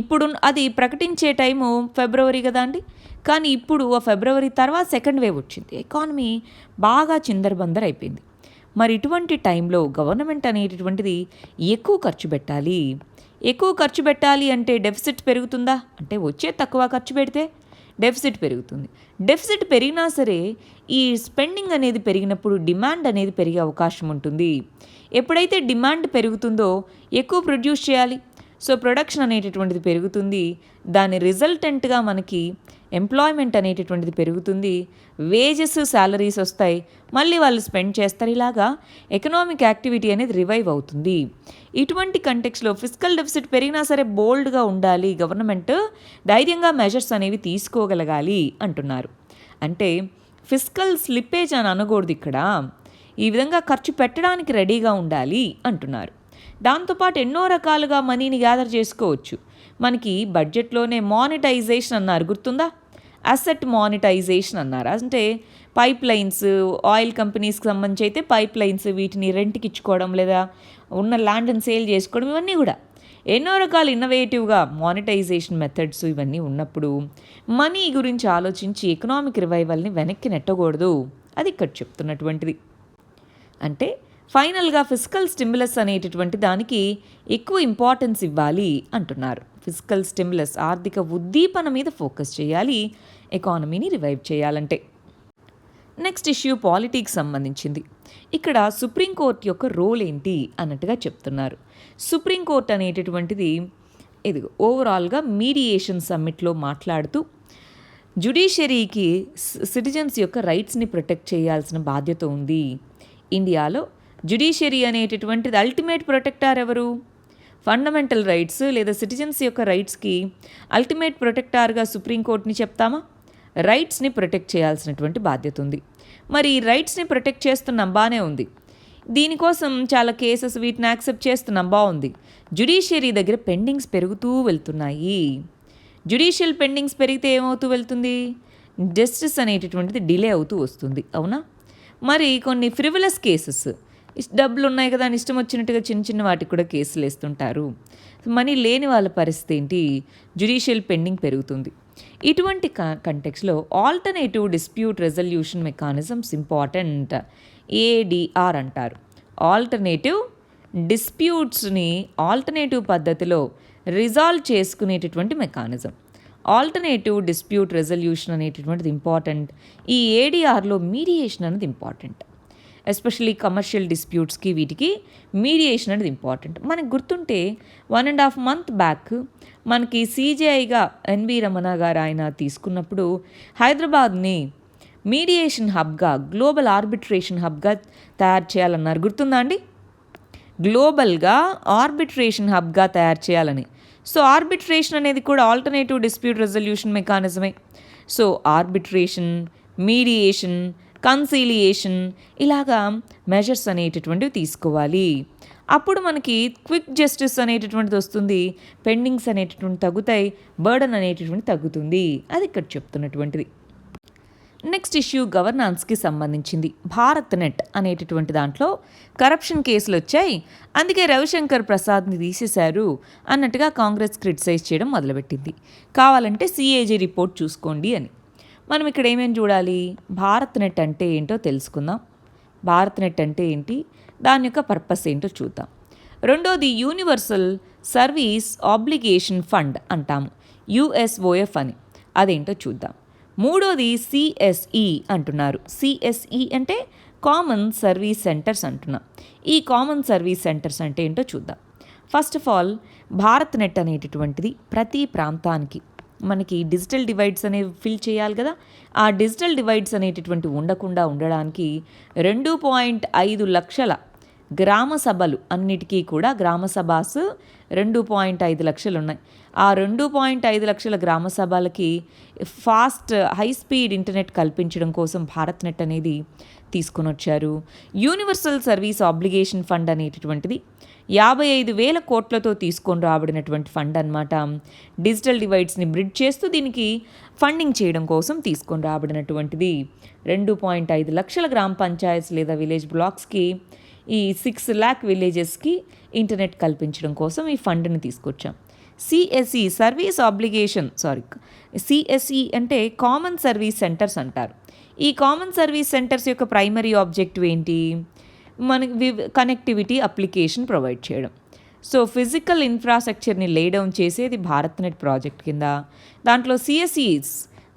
ఇప్పుడు అది ప్రకటించే టైము ఫిబ్రవరి కదా అండి. కానీ ఇప్పుడు ఆ ఫిబ్రవరి తర్వాత సెకండ్ వేవ్ వచ్చింది. ఎకానమీ బాగా చిందరబందర్ అయిపోయింది. మరి ఇటువంటి టైంలో గవర్నమెంట్ అనేటటువంటిది ఎక్కువ ఖర్చు పెట్టాలి. ఎక్కువ ఖర్చు పెట్టాలి అంటే డెఫిసిట్ పెరుగుతుందా? అంటే వచ్చే తక్కువ ఖర్చు పెడితే డెఫిసిట్ పెరుగుతుంది. డెఫిసిట్ పెరిగినా సరే ఈ స్పెండింగ్ అనేది పెరిగినప్పుడు డిమాండ్ అనేది పెరిగే అవకాశం ఉంటుంది. ఎప్పుడైతే డిమాండ్ పెరుగుతుందో ఎక్కువ ప్రొడ్యూస్ చేయాలి. సో ప్రొడక్షన్ అనేటటువంటిది పెరుగుతుంది. దాని రిజల్టెంట్గా మనకి ఎంప్లాయ్మెంట్ అనేటటువంటిది పెరుగుతుంది. వేజెస్, శాలరీస్ వస్తాయి, మళ్ళీ వాళ్ళు స్పెండ్ చేస్తారు. ఇలాగా ఎకనామిక్ యాక్టివిటీ అనేది రివైవ్ అవుతుంది. ఇటువంటి కంటెక్స్లో ఫిస్కల్ డెఫిసిట్ పెరిగినా సరే బోల్డ్గా ఉండాలి, గవర్నమెంట్ ధైర్యంగా మెజర్స్ అనేవి తీసుకోగలగాలి అంటున్నారు. అంటే ఫిస్కల్ స్లిప్పేజ్ అని అనకూడదు ఇక్కడ. ఈ విధంగా ఖర్చు పెట్టడానికి రెడీగా ఉండాలి అంటున్నారు. దాంతోపాటు ఎన్నో రకాలుగా మనీని గ్యాదర్ చేసుకోవచ్చు. మనకి బడ్జెట్లోనే మానిటైజేషన్ అన్నారు, గుర్తుందా? అసెట్ మానిటైజేషన్ అన్నారు. అంటే పైప్ లైన్స్, ఆయిల్ కంపెనీస్కి సంబంధించి అయితే పైప్ లైన్స్, వీటిని రెంట్కి ఇచ్చుకోవడం లేదా ఉన్న ల్యాండ్ని సేల్ చేసుకోవడం, ఇవన్నీ కూడా ఎన్నో రకాల ఇన్నోవేటివ్గా మానిటైజేషన్ మెథడ్స్ ఇవన్నీ ఉన్నప్పుడు మనీ గురించి ఆలోచించి ఎకనామిక్ రివైవల్ని వెనక్కి నెట్టకూడదు. అది ఇక్కడ చెప్తున్నటువంటిది. అంటే ఫైనల్గా ఫిస్కల్ స్టిమ్యులస్ అనేటటువంటి దానికి ఎక్కువ ఇంపార్టెన్స్ ఇవ్వాలి అంటున్నారు. ఫిస్కల్ స్టిమ్యులస్, ఆర్థిక ఉద్దీపన మీద ఫోకస్ చేయాలి ఎకానమీని రివైవ్ చేయాలంటే. నెక్స్ట్ ఇష్యూ పాలిటిక్స్ సంబంధించింది. ఇక్కడ సుప్రీంకోర్టు యొక్క రోల్ ఏంటి అన్నట్టుగా చెప్తున్నారు. సుప్రీంకోర్టు అనేటటువంటిది ఓవరాల్గా మీడియేషన్ సమ్మిట్లో మాట్లాడుతూ జ్యుడిషియరీకి సిటిజన్స్ యొక్క రైట్స్ని ప్రొటెక్ట్ చేయాల్సిన బాధ్యత ఉంది. ఇండియాలో జ్యుడిషియరీ అనేటటువంటిది అల్టిమేట్ ప్రొటెక్టార్ ఎవరు? ఫండమెంటల్ రైట్స్ లేదా సిటిజన్స్ యొక్క రైట్స్కి అల్టిమేట్ ప్రొటెక్టార్గా సుప్రీంకోర్టుని చెప్తామా? రైట్స్ని ప్రొటెక్ట్ చేయాల్సినటువంటి బాధ్యత ఉంది. మరి ఈ రైట్స్ని ప్రొటెక్ట్ చేస్తున్నాం, బాగానే ఉంది. దీనికోసం చాలా కేసెస్ వీటిని యాక్సెప్ట్ చేస్తున్నాం, బాగుంది. జ్యుడిషియరీ దగ్గర పెండింగ్స్ పెరుగుతూ వెళ్తున్నాయి. జ్యుడిషియల్ పెండింగ్స్ పెరిగితే ఏమవుతూ వెళ్తుంది? జస్టిస్ అనేటటువంటిది డిలే అవుతూ వస్తుంది, అవునా? మరి కొన్ని ఫ్రివిలస్ కేసెస్, డబ్బులు ఉన్నాయి కదా అని ఇష్టం వచ్చినట్టుగా చిన్న చిన్న వాటికి కూడా కేసులు వేస్తుంటారు. మనీ లేని వాళ్ళ పరిస్థితి ఏంటి? జ్యుడిషియల్ పెండింగ్ పెరుగుతుంది. ఇటువంటి కంటెక్స్లో alternative dispute resolution mechanisms important, ADR అంటారు. ఆల్టర్నేటివ్ డిస్ప్యూట్స్ని ఆల్టర్నేటివ్ పద్ధతిలో రిజాల్వ్ చేసుకునేటటువంటి మెకానిజం ఆల్టర్నేటివ్ డిస్ప్యూట్ రెజల్యూషన్ అనేటటువంటిది ఇంపార్టెంట్. ఈ ఏడిఆర్లో మీడియేషన్ అనేది ఇంపార్టెంట్. ఎస్పెషల్లీ కమర్షియల్ డిస్ప్యూట్స్కి వీటికి మీడియేషన్ అనేది ఇంపార్టెంట్. మనకు గుర్తుంటే 1.5 months బ్యాక్ మనకి సీజేఐగా ఎన్వి రమణ గారు ఆయన తీసుకున్నప్పుడు హైదరాబాద్ని మీడియేషన్ హబ్గా, గ్లోబల్ ఆర్బిట్రేషన్ హబ్గా తయారు చేయాలన్నారు, గుర్తుందా అండి? గ్లోబల్గా ఆర్బిట్రేషన్ హబ్గా తయారు చేయాలని. సో ఆర్బిట్రేషన్ అనేది కూడా ఆల్టర్నేటివ్ డిస్ప్యూట్ రెజల్యూషన్ మెకానిజమే. సో ఆర్బిట్రేషన్, మీడియేషన్, కన్సీలియేషన్ ఇలాగా మెజర్స్ అనేటటువంటివి తీసుకోవాలి. అప్పుడు మనకి క్విక్ జస్టిస్ అనేటటువంటిది వస్తుంది, పెండింగ్స్ అనేటటువంటి తగ్గుతాయి, బర్డన్ అనేటటువంటి తగ్గుతుంది. అది ఇక్కడ చెప్తున్నటువంటిది. నెక్స్ట్ ఇష్యూ గవర్నాన్స్కి సంబంధించింది. భారత్ నెట్ అనేటటువంటి దాంట్లో కరప్షన్ కేసులు వచ్చాయి, అందుకే రవిశంకర్ ప్రసాద్ని తీసేశారు అన్నట్టుగా కాంగ్రెస్ క్రిటిసైజ్ చేయడం మొదలుపెట్టింది. కావాలంటే సిఏజీ రిపోర్ట్ చూసుకోండి అని. మనం ఇక్కడ ఏమేమి చూడాలి? భారత్ నెట్ అంటే ఏంటో తెలుసుకుందాం. భారత్ నెట్ అంటే ఏంటి, దాని యొక్క పర్పస్ ఏంటో చూద్దాం. రెండోది యూనివర్సల్ సర్వీస్ ఆబ్లిగేషన్ ఫండ్ అంటాము, యుఎస్ఓఎఫ్ అని, అదేంటో చూద్దాం. మూడోది సిఎస్ఈ అంటున్నారు. సిఎస్ఈ అంటే కామన్ సర్వీస్ సెంటర్స్ అంటున్నాం. ఈ కామన్ సర్వీస్ సెంటర్స్ అంటే ఏంటో చూద్దాం. First of all Bharat net అనేటటువంటిది ప్రతి ప్రాంతానికి మనకి డిజిటల్ డివైడ్స్ అనేవి ఫిల్ చేయాలి కదా. ఆ డిజిటల్ డివైడ్స్ అనేటటువంటి ఉండకుండా ఉండడానికి 2.5 లక్షల గ్రామ సభలు, అన్నిటికీ కూడా గ్రామ సభాస్ 2.5 లక్షలు ఉన్నాయి. ఆ 2.5 లక్షల గ్రామ సభలకి ఫాస్ట్ హై స్పీడ్ ఇంటర్నెట్ కల్పించడం కోసం భారత్ నెట్ అనేది తీసుకొని వచ్చారు. యూనివర్సల్ సర్వీస్ ఆబ్లిగేషన్ ఫండ్ అనేటటువంటిది 55,000 కోట్లతో తీసుకొని రాబడినటువంటి ఫండ్ అనమాట. డిజిటల్ డివైడ్స్ని బ్రిడ్జ్ చేస్తూ దీనికి ఫండింగ్ చేయడం కోసం తీసుకొని రాబడినటువంటిది. 2.5 లక్షల గ్రామ పంచాయత్స్ లేదా విలేజ్ బ్లాక్స్కి, ఈ 6 lakh విలేజెస్కి ఇంటర్నెట్ కల్పించడం కోసం ఈ ఫండ్ని తీసుకొచ్చాం. సిఎస్ఈ సర్వీస్ ఆబ్లిగేషన్ సిఎస్ఈ అంటే కామన్ సర్వీస్ సెంటర్స్ అంటారు. ఈ కామన్ సర్వీస్ సెంటర్స్ యొక్క ప్రైమరీ ఆబ్జెక్టివ్ ఏంటి? మనకి కనెక్టివిటీ అప్లికేషన్ ప్రొవైడ్ చేయడం. సో ఫిజికల్ ఇన్ఫ్రాస్ట్రక్చర్ని లేడౌన్ చేసేది భారత్ నెట్ ప్రాజెక్ట్ కింద. దాంట్లో సిఎస్ఈస్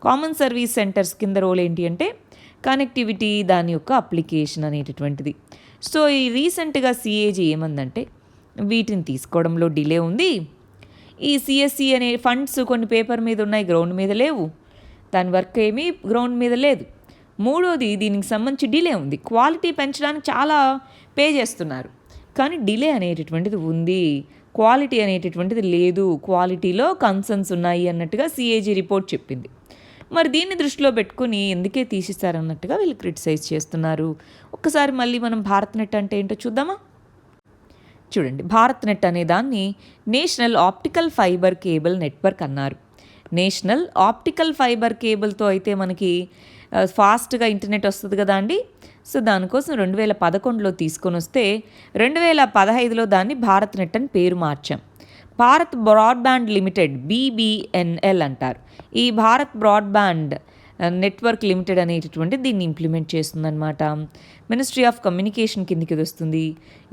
కామన్ సర్వీస్ సెంటర్స్ కింద రోల్ ఏంటి అంటే కనెక్టివిటీ, దాని యొక్క అప్లికేషన్ అనేటటువంటిది. సో ఈ రీసెంట్గా సిఏజీ ఏమందంటే వీటిని తీసుకోవడంలో డిలే ఉంది. ఈ సిఎస్ఈ అనే ఫండ్స్ కొన్ని పేపర్ మీద ఉన్నాయి, గ్రౌండ్ మీద లేవు. దాని వర్క్ ఏమీ గ్రౌండ్ మీద లేదు. మూడోది దీనికి సంబంధించి డిలే ఉంది. క్వాలిటీ పెంచడానికి చాలా పే చేస్తున్నారు, కానీ డిలే అనేటటువంటిది ఉంది. క్వాలిటీ అనేటటువంటిది లేదు, క్వాలిటీలో కన్సర్న్స్ ఉన్నాయి అన్నట్టుగా సిఏజీ రిపోర్ట్ చెప్పింది. మరి దీన్ని దృష్టిలో పెట్టుకుని ఎందుకే తీసిస్తారన్నట్టుగా వీళ్ళు క్రిటిసైజ్ చేస్తున్నారు. ఒక్కసారి మళ్ళీ మనం భారత్ నెట్ అంటే ఏంటో చూద్దామా? చూడండి, భారత్ నెట్ అనే దాన్ని national optical fibre cable network అన్నారు. నేషనల్ ఆప్టికల్ ఫైబర్ కేబుల్తో అయితే మనకి ఫాస్ట్గా ఇంటర్నెట్ వస్తుంది కదా అండి. సో దానికోసం 2011లో తీసుకొని వస్తే 2015లో దాన్ని భారత్ నెట్ అని పేరు మార్చాం. భారత్ బ్రాడ్బ్యాండ్ లిమిటెడ్, BBNL అంటారు. ఈ భారత్ బ్రాడ్బ్యాండ్ నెట్వర్క్ లిమిటెడ్ అనేటటువంటి దీన్ని ఇంప్లిమెంట్ చేస్తుందన్నమాట. మినిస్ట్రీ ఆఫ్ కమ్యూనికేషన్ కిందికి వస్తుంది.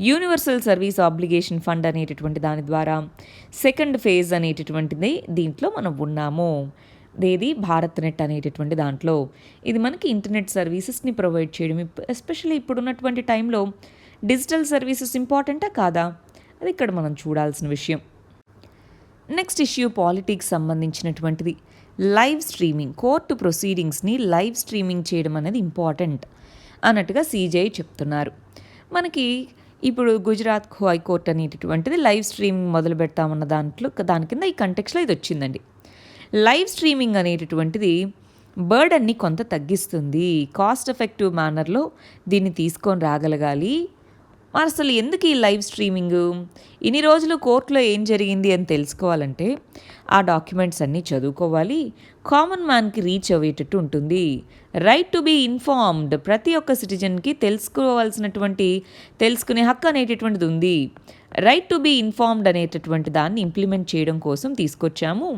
యూనివర్సల్ సర్వీస్ ఆబ్లిగేషన్ ఫండ్ అనేటటువంటి దాని ద్వారా సెకండ్ ఫేజ్ అనేటటువంటిది దీంట్లో మనం ఉన్నాము. ఏది? భారత్ నెట్ అనేటటువంటి దాంట్లో ఇది మనకి ఇంటర్నెట్ సర్వీసెస్ని ప్రొవైడ్ చేయడం. ఎస్పెషల్లీ ఇప్పుడున్నటువంటి టైంలో డిజిటల్ సర్వీసెస్ ఇంపార్టెంటా కాదా? అది ఇక్కడ మనం చూడాల్సిన విషయం. నెక్స్ట్ ఇష్యూ పాలిటిక్స్ సంబంధించినటువంటిది. లైవ్ స్ట్రీమింగ్, కోర్టు ప్రొసీడింగ్స్ని లైవ్ స్ట్రీమింగ్ చేయడం అనేది ఇంపార్టెంట్ అన్నట్టుగా సిజేఐ చెప్తున్నారు. మనకి ఇప్పుడు గుజరాత్ హైకోర్టు అనేటటువంటిది లైవ్ స్ట్రీమింగ్ మొదలు పెడతామన్న దాని కింద ఈ కంటెక్స్లో ఇది వచ్చిందండి. లైవ్ స్ట్రీమింగ్ అనేటటువంటిది బర్డన్ని కొంత తగ్గిస్తుంది. కాస్ట్ ఎఫెక్టివ్ మేనర్లో దీన్ని తీసుకొని రాగలగాలి. అసలు ఎందుకు ఈ లైవ్ స్ట్రీమింగు? ఇన్ని రోజులు కోర్టులో ఏం జరిగింది అని తెలుసుకోవాలంటే ఆ డాక్యుమెంట్స్ అన్నీ చదువుకోవాలి. కామన్ మ్యాన్కి రీచ్ అయ్యేటట్టు ఉంటుంది. రైట్ టు బీ ఇన్ఫార్మ్డ్, ప్రతి ఒక్క సిటిజన్కి తెలుసుకునే హక్కు అనేటటువంటిది ఉంది. రైట్ టు బీ ఇన్ఫార్మ్డ్ అనేటటువంటి దాన్ని ఇంప్లిమెంట్ చేయడం కోసం తీసుకొచ్చాము.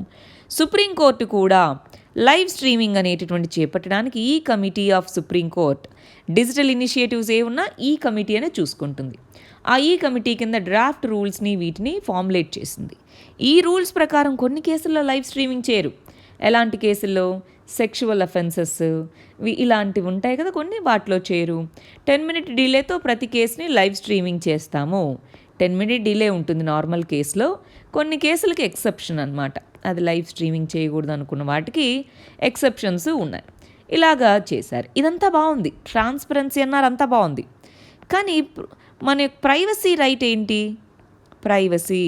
సుప్రీంకోర్టు కూడా లైవ్ స్ట్రీమింగ్ అనేటటువంటి చేపట్టడానికి ఈ committee of supreme court digital initiatives ఏ ఉన్నా ఈ కమిటీ అనే చూసుకుంటుంది. ఈ కమిటీ కింద డ్రాఫ్ట్ రూల్స్ని వీటిని ఫార్ములేట్ చేసింది. ఈ రూల్స్ ప్రకారం కొన్ని కేసుల్లో లైవ్ స్ట్రీమింగ్ చేయరు. ఎలాంటి కేసుల్లో? సెక్షువల్ అఫెన్సెస్ ఇలాంటివి ఉంటాయి కదా కొన్ని, వాటిలో చేయరు. 10 minute డిలేతో ప్రతి కేసుని లైవ్ స్ట్రీమింగ్ చేస్తాము. 10 minute డిలే ఉంటుంది నార్మల్ కేసులో. కొన్ని కేసులకి ఎక్సెప్షన్ అనమాట. అది లైవ్ స్ట్రీమింగ్ చేయకూడదు అనుకున్న వాటికి ఎక్సెప్షన్స్ ఉన్నాయి. ఇలాగా చేశారు. ఇదంతా బాగుంది. ట్రాన్స్పరెన్సీ అన్నారు, అంతా బాగుంది. కానీ మన ప్రైవసీ రైట్ ఏంటి? ప్రైవసీ,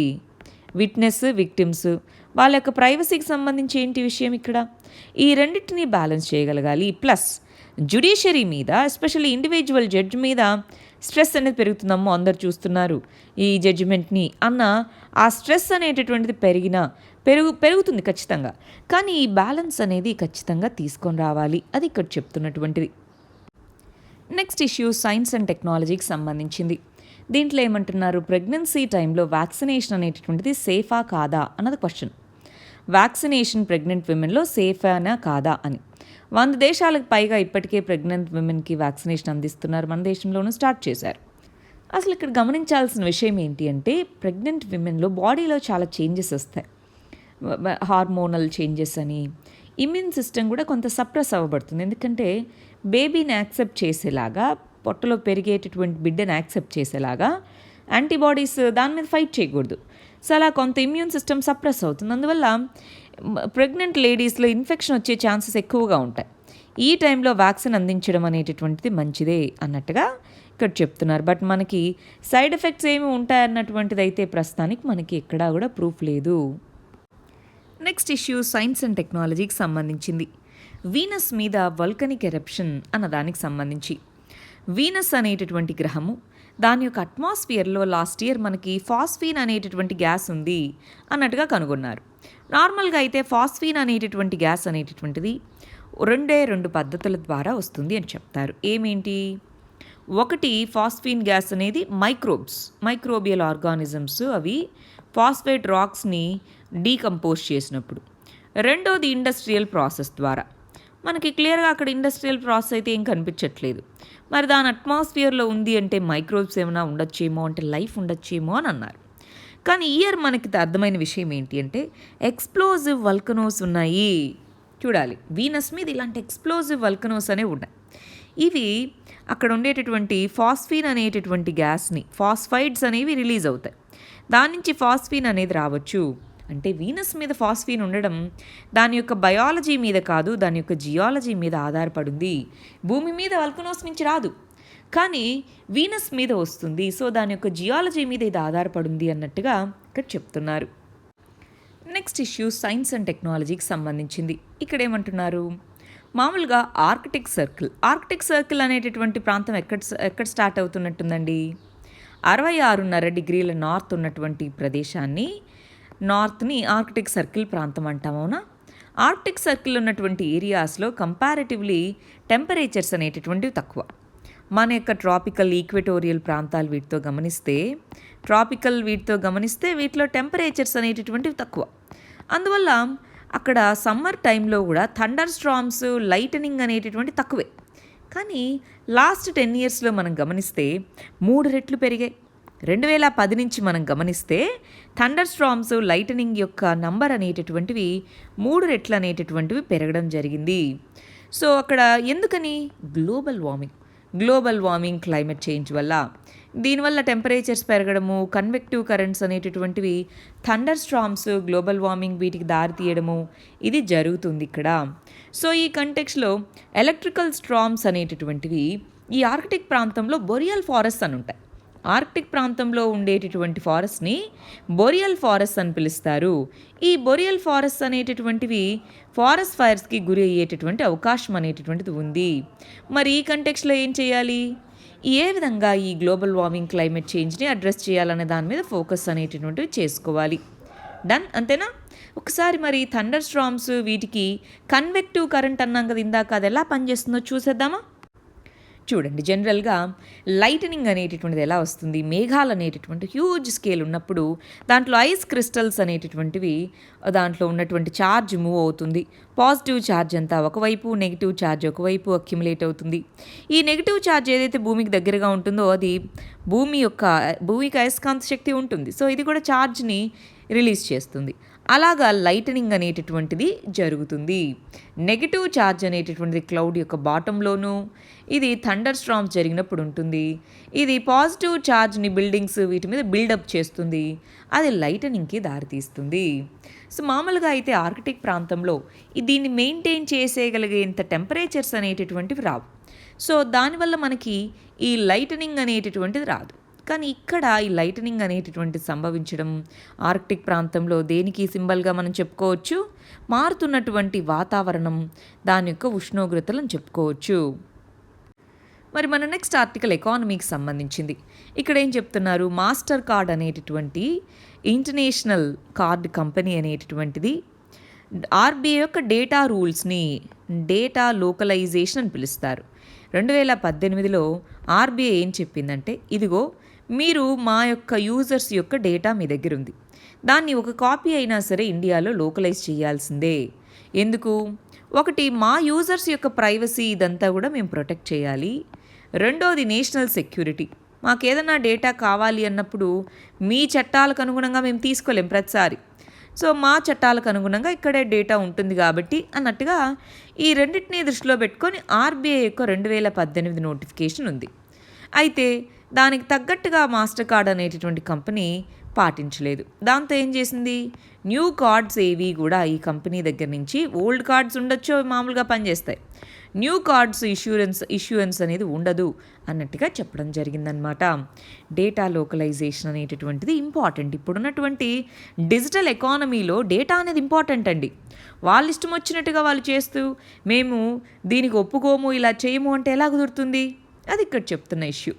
విట్నెస్, విక్టిమ్స్ వాళ్ళ యొక్క ప్రైవసీకి సంబంధించి ఏంటి విషయం ఇక్కడ? ఈ రెండింటినీ బ్యాలెన్స్ చేయగలగాలి. ప్లస్ జ్యుడిషియరీ మీద, ఎస్పెషల్లీ ఇండివిజువల్ జడ్జి మీద స్ట్రెస్ అనేది పెరుగుతుందమ్మో, అందరు చూస్తున్నారు ఈ జడ్జిమెంట్ని అన్న ఆ స్ట్రెస్ అనేటటువంటిది పెరుగుతుంది ఖచ్చితంగా. కానీ ఈ బ్యాలెన్స్ అనేది ఖచ్చితంగా తీసుకొని రావాలి. అది ఇక్కడ చెప్తున్నటువంటిది. నెక్స్ట్ ఇష్యూ సైన్స్ అండ్ టెక్నాలజీకి సంబంధించింది. దీంట్లో ఏమంటున్నారు? ప్రెగ్నెన్సీ టైంలో వ్యాక్సినేషన్ అనేటటువంటిది సేఫా కాదా అన్నది క్వశ్చన్. వ్యాక్సినేషన్ ప్రెగ్నెంట్ విమెన్లో సేఫానా కాదా అని 100 దేశాలకు పైగా ఇప్పటికే ప్రెగ్నెంట్ విమెన్కి వ్యాక్సినేషన్ అందిస్తున్నారు. మన దేశంలోనూ స్టార్ట్ చేశారు. అసలు ఇక్కడ గమనించాల్సిన విషయం ఏంటి అంటే, ప్రెగ్నెంట్ విమెన్లో బాడీలో చాలా చేంజెస్ వస్తాయి. హార్మోనల్ చేంజెస్ అని, ఇమ్యూన్ సిస్టమ్ కూడా కొంత సప్రెస్ అవ్వబడుతుంది. ఎందుకంటే బేబీని యాక్సెప్ట్ చేసేలాగా, పొట్టలో పెరిగేటటువంటి బిడ్డను యాక్సెప్ట్ చేసేలాగా యాంటీబాడీస్ దాని మీద ఫైట్ చేయకూడదు. సో అలా కొంత ఇమ్యూన్ సిస్టమ్ సప్రెస్ అవుతుంది. అందువల్ల ప్రెగ్నెంట్ లేడీస్లో ఇన్ఫెక్షన్ వచ్చే ఛాన్సెస్ ఎక్కువగా ఉంటాయి. ఈ టైంలో వ్యాక్సిన్ అందించడం అనేటటువంటిది మంచిదే అన్నట్టుగా ఇక్కడ చెప్తున్నారు. బట్ మనకి సైడ్ ఎఫెక్ట్స్ ఏమి ఉంటాయన్నటువంటిది అయితే ప్రస్తుతానికి మనకి ఎక్కడా కూడా ప్రూఫ్ లేదు. నెక్స్ట్ ఇష్యూ సైన్స్ అండ్ టెక్నాలజీకి సంబంధించింది. వీనస్ మీద వల్కనిక్ ఎరప్షన్ అన్నదానికి సంబంధించి. వీనస్ అనేటటువంటి గ్రహము, దాని యొక్క అట్మాస్ఫియర్లో లాస్ట్ ఇయర్ మనకి ఫాస్ఫీన్ అనేటటువంటి గ్యాస్ ఉంది అన్నట్టుగా కనుగొన్నారు. నార్మల్గా అయితే ఫాస్ఫీన్ అనేటటువంటి గ్యాస్ అనేటటువంటిది 2 పద్ధతుల ద్వారా వస్తుంది అని చెప్తారు. ఏమేంటి? ఒకటి, ఫాస్ఫీన్ గ్యాస్ అనేది మైక్రోబియల్ ఆర్గానిజమ్స్ అవి ఫాస్ఫేట్ రాక్స్ని డీకంపోజ్ చేసినప్పుడు. రెండోది ఇండస్ట్రియల్ ప్రాసెస్ ద్వారా. మనకి క్లియర్గా అక్కడ ఇండస్ట్రియల్ ప్రాసెస్ అయితే ఏం కనిపించట్లేదు. మరి దాని అట్మాస్ఫియర్లో ఉంది అంటే మైక్రోబ్స్ ఏమైనా ఉండొచ్చేమో, అంటే లైఫ్ ఉండొచ్చేమో అని అన్నారు. కానీ ఇయర్ మనకి అర్థమైన విషయం ఏంటి అంటే, ఎక్స్ప్లోజివ్ వల్కనోస్ ఉన్నాయి. చూడాలి, వీనస్ మీద ఇలాంటి ఎక్స్ప్లోజివ్ వల్కనోస్ అనేవి ఉన్నాయి. ఇవి అక్కడ ఉండేటటువంటి ఫాస్ఫీన్ అనేటటువంటి గ్యాస్ని, ఫాస్ఫైడ్స్ అనేవి రిలీజ్ అవుతాయి. దాని నుంచి ఫాస్ఫీన్ అనేది రావచ్చు. అంటే వీనస్ మీద ఫాస్ఫీన్ ఉండడం దాని యొక్క బయాలజీ మీద కాదు, దాని యొక్క జియాలజీ మీద ఆధారపడింది. భూమి మీద వల్కనోస్ నుంచి రాదు, కానీ వీనస్ మీద వస్తుంది. సో దాని యొక్క జియాలజీ మీద ఇది ఆధారపడింది అన్నట్టుగా ఇక్కడ చెప్తున్నారు. నెక్స్ట్ ఇష్యూ సైన్స్ అండ్ టెక్నాలజీకి సంబంధించింది. ఇక్కడ ఏమంటున్నారు? మామూలుగా ఆర్కిటిక్ సర్కిల్ అనేటటువంటి ప్రాంతం ఎక్కడ స్టార్ట్ అవుతున్నట్టుందండి? 66.5 డిగ్రీల నార్త్ ఉన్నటువంటి ప్రదేశాన్ని, నార్త్ని ఆర్కిటిక్ సర్కిల్ ప్రాంతం అంటామవునా? ఆర్కిటిక్ సర్కిల్ ఉన్నటువంటి ఏరియాస్లో కంపారిటివ్లీ టెంపరేచర్స్ అనేటటువంటివి తక్కువ. మన యొక్క ట్రాపికల్, ఈక్వెటోరియల్ ప్రాంతాలు వీటితో గమనిస్తే వీటిలో టెంపరేచర్స్ అనేటటువంటివి తక్కువ. అందువల్ల అక్కడ సమ్మర్ టైంలో కూడా థండర్ స్ట్రామ్స్, లైటనింగ్ అనేటటువంటి తక్కువే. కానీ లాస్ట్ 10 yearsలో మనం గమనిస్తే 3 రెట్లు పెరిగాయి. 2010 నుంచి మనం గమనిస్తే థండర్ స్ట్రామ్స్, లైటనింగ్ యొక్క నంబర్ అనేటటువంటివి 3 రెట్లు అనేటటువంటివి పెరగడం జరిగింది. సో అక్కడ ఎందుకని? గ్లోబల్ వార్మింగ్ క్లైమేట్ చేంజ్ వల్ల. దీనివల్ల టెంపరేచర్స్ పెరగడము, కన్వెక్టివ్ కరెంట్స్ అనేటటువంటివి, థండర్ స్ట్రామ్స్, గ్లోబల్ వార్మింగ్ వీటికి దారితీయడము ఇది జరుగుతుంది ఇక్కడ. సో ఈ కంటెక్స్లో ఎలక్ట్రికల్ స్ట్రామ్స్ అనేటటువంటివి ఈ ఆర్కిటిక్ ప్రాంతంలో బొరియల్ ఫారెస్ట్ అని ఉంటాయి. ఆర్కిటిక్ ప్రాంతంలో ఉండేటటువంటి ఫారెస్ట్ని బొరియల్ ఫారెస్ట్ అని పిలుస్తారు. ఈ బొరియల్ ఫారెస్ట్ అనేటటువంటివి ఫారెస్ట్ ఫైర్స్కి గురి అయ్యేటటువంటి అవకాశం అనేటటువంటిది ఉంది. మరి ఈ కంటెక్స్లో ఏం చేయాలి, ఏ విధంగా ఈ గ్లోబల్ వార్మింగ్ క్లైమేట్ చేంజ్ని అడ్రస్ చేయాలనే దాని మీద ఫోకస్ అనేటటువంటివి చేసుకోవాలి. డన్, అంతేనా? ఒకసారి మరి థండర్ స్ట్రామ్స్ వీటికి కన్వెక్టివ్ కరెంట్ అన్నాం కదా ఇందాక, అది ఎలా పనిచేస్తుందో చూసేద్దామా? చూడండి, జనరల్గా లైటనింగ్ అనేటటువంటిది ఎలా వస్తుంది, మేఘాలు అనేటటువంటి హ్యూజ్ స్కేల్ ఉన్నప్పుడు దాంట్లో ఐస్ క్రిస్టల్స్ అనేటటువంటివి, దాంట్లో ఉన్నటువంటి ఛార్జ్ మూవ్ అవుతుంది. పాజిటివ్ ఛార్జ్ అంతా ఒకవైపు, నెగిటివ్ ఛార్జ్ ఒకవైపు అక్యుములేట్ అవుతుంది. ఈ నెగిటివ్ ఛార్జ్ ఏదైతే భూమికి దగ్గరగా ఉంటుందో అది భూమికి అయస్కాంత శక్తి ఉంటుంది. సో ఇది కూడా ఛార్జ్ని రిలీజ్ చేస్తుంది. అలాగా లైటనింగ్ అనేటటువంటిది జరుగుతుంది. నెగిటివ్ ఛార్జ్ అనేటటువంటిది క్లౌడ్ యొక్క బాటంలోనూ, ఇది థండర్ స్ట్రామ్స్ జరిగినప్పుడు ఉంటుంది. ఇది పాజిటివ్ ఛార్జ్ని బిల్డింగ్స్ వీటి మీద బిల్డప్ చేస్తుంది. అది లైటనింగ్కి దారితీస్తుంది. సో మామూలుగా అయితే ఆర్కిటిక్ ప్రాంతంలో దీన్ని మెయింటైన్ చేసేయగలిగేంత టెంపరేచర్స్ అనేటటువంటివి రావు. సో దానివల్ల మనకి ఈ లైటనింగ్ అనేటటువంటిది రాదు. కానీ ఇక్కడ ఈ లైటనింగ్ అనేటటువంటి సంభవించడం ఆర్కిటిక్ ప్రాంతంలో దేనికి సింబల్గా మనం చెప్పుకోవచ్చు, మారుతున్నటువంటి వాతావరణం, దాని యొక్క ఉష్ణోగ్రతలను చెప్పుకోవచ్చు. మరి మన నెక్స్ట్ ఆర్టికల్ ఎకానమీకి సంబంధించింది. ఇక్కడ ఏం చెప్తున్నారు, మాస్టర్ కార్డ్ అనేటటువంటి ఇంటర్నేషనల్ కార్డ్ కంపెనీ అనేటటువంటిది ఆర్బీఐ యొక్క డేటా రూల్స్ని డేటా లోకలైజేషన్ అని పిలుస్తారు. 2018లో ఆర్బీఐ ఏం చెప్పిందంటే, ఇదిగో మీరు మా యొక్క యూజర్స్ యొక్క డేటా మీ దగ్గర ఉంది, దాన్ని ఒక కాపీ అయినా సరే ఇండియాలో లోకలైజ్ చేయాల్సిందే. ఎందుకు? ఒకటి, మా యూజర్స్ యొక్క ప్రైవసీ ఇదంతా కూడా మేము ప్రొటెక్ట్ చేయాలి. రెండోది, నేషనల్ సెక్యూరిటీ. మాకేదైనా డేటా కావాలి అన్నప్పుడు మీ చట్టాలకు అనుగుణంగా మేము తీసుకోలేం ప్రతిసారి. సో మా చట్టాలకు అనుగుణంగా ఇక్కడే డేటా ఉంటుంది కాబట్టి అన్నట్టుగా ఈ రెండింటినీ దృష్టిలో పెట్టుకొని ఆర్బీఐ యొక్క 2018 నోటిఫికేషన్ ఉంది. అయితే దానికి తగ్గట్టుగా మాస్టర్ కార్డ్ అనేటటువంటి కంపెనీ పాటించలేదు. దాంతో ఏం చేసింది, న్యూ కార్డ్స్ ఏవి కూడా ఈ కంపెనీ దగ్గర నుంచి, ఓల్డ్ కార్డ్స్ ఉండొచ్చు, మామూలుగా పనిచేస్తాయి, న్యూ కార్డ్స్ ఇష్యూరెన్స్ అనేది ఉండదు అన్నట్టుగా చెప్పడం జరిగిందనమాట. డేటా లోకలైజేషన్ అనేటటువంటిది ఇంపార్టెంట్. ఇప్పుడున్నటువంటి డిజిటల్ ఎకానమీలో డేటా అనేది ఇంపార్టెంట్ అండి. వాళ్ళు ఇష్టం వచ్చినట్టుగా వాళ్ళు చేస్తూ మేము దీనికి ఒప్పుకోము, ఇలా చేయము అంటే ఎలా కుదురుతుంది? అది ఇక్కడ చెప్తున్న ఇష్యూ.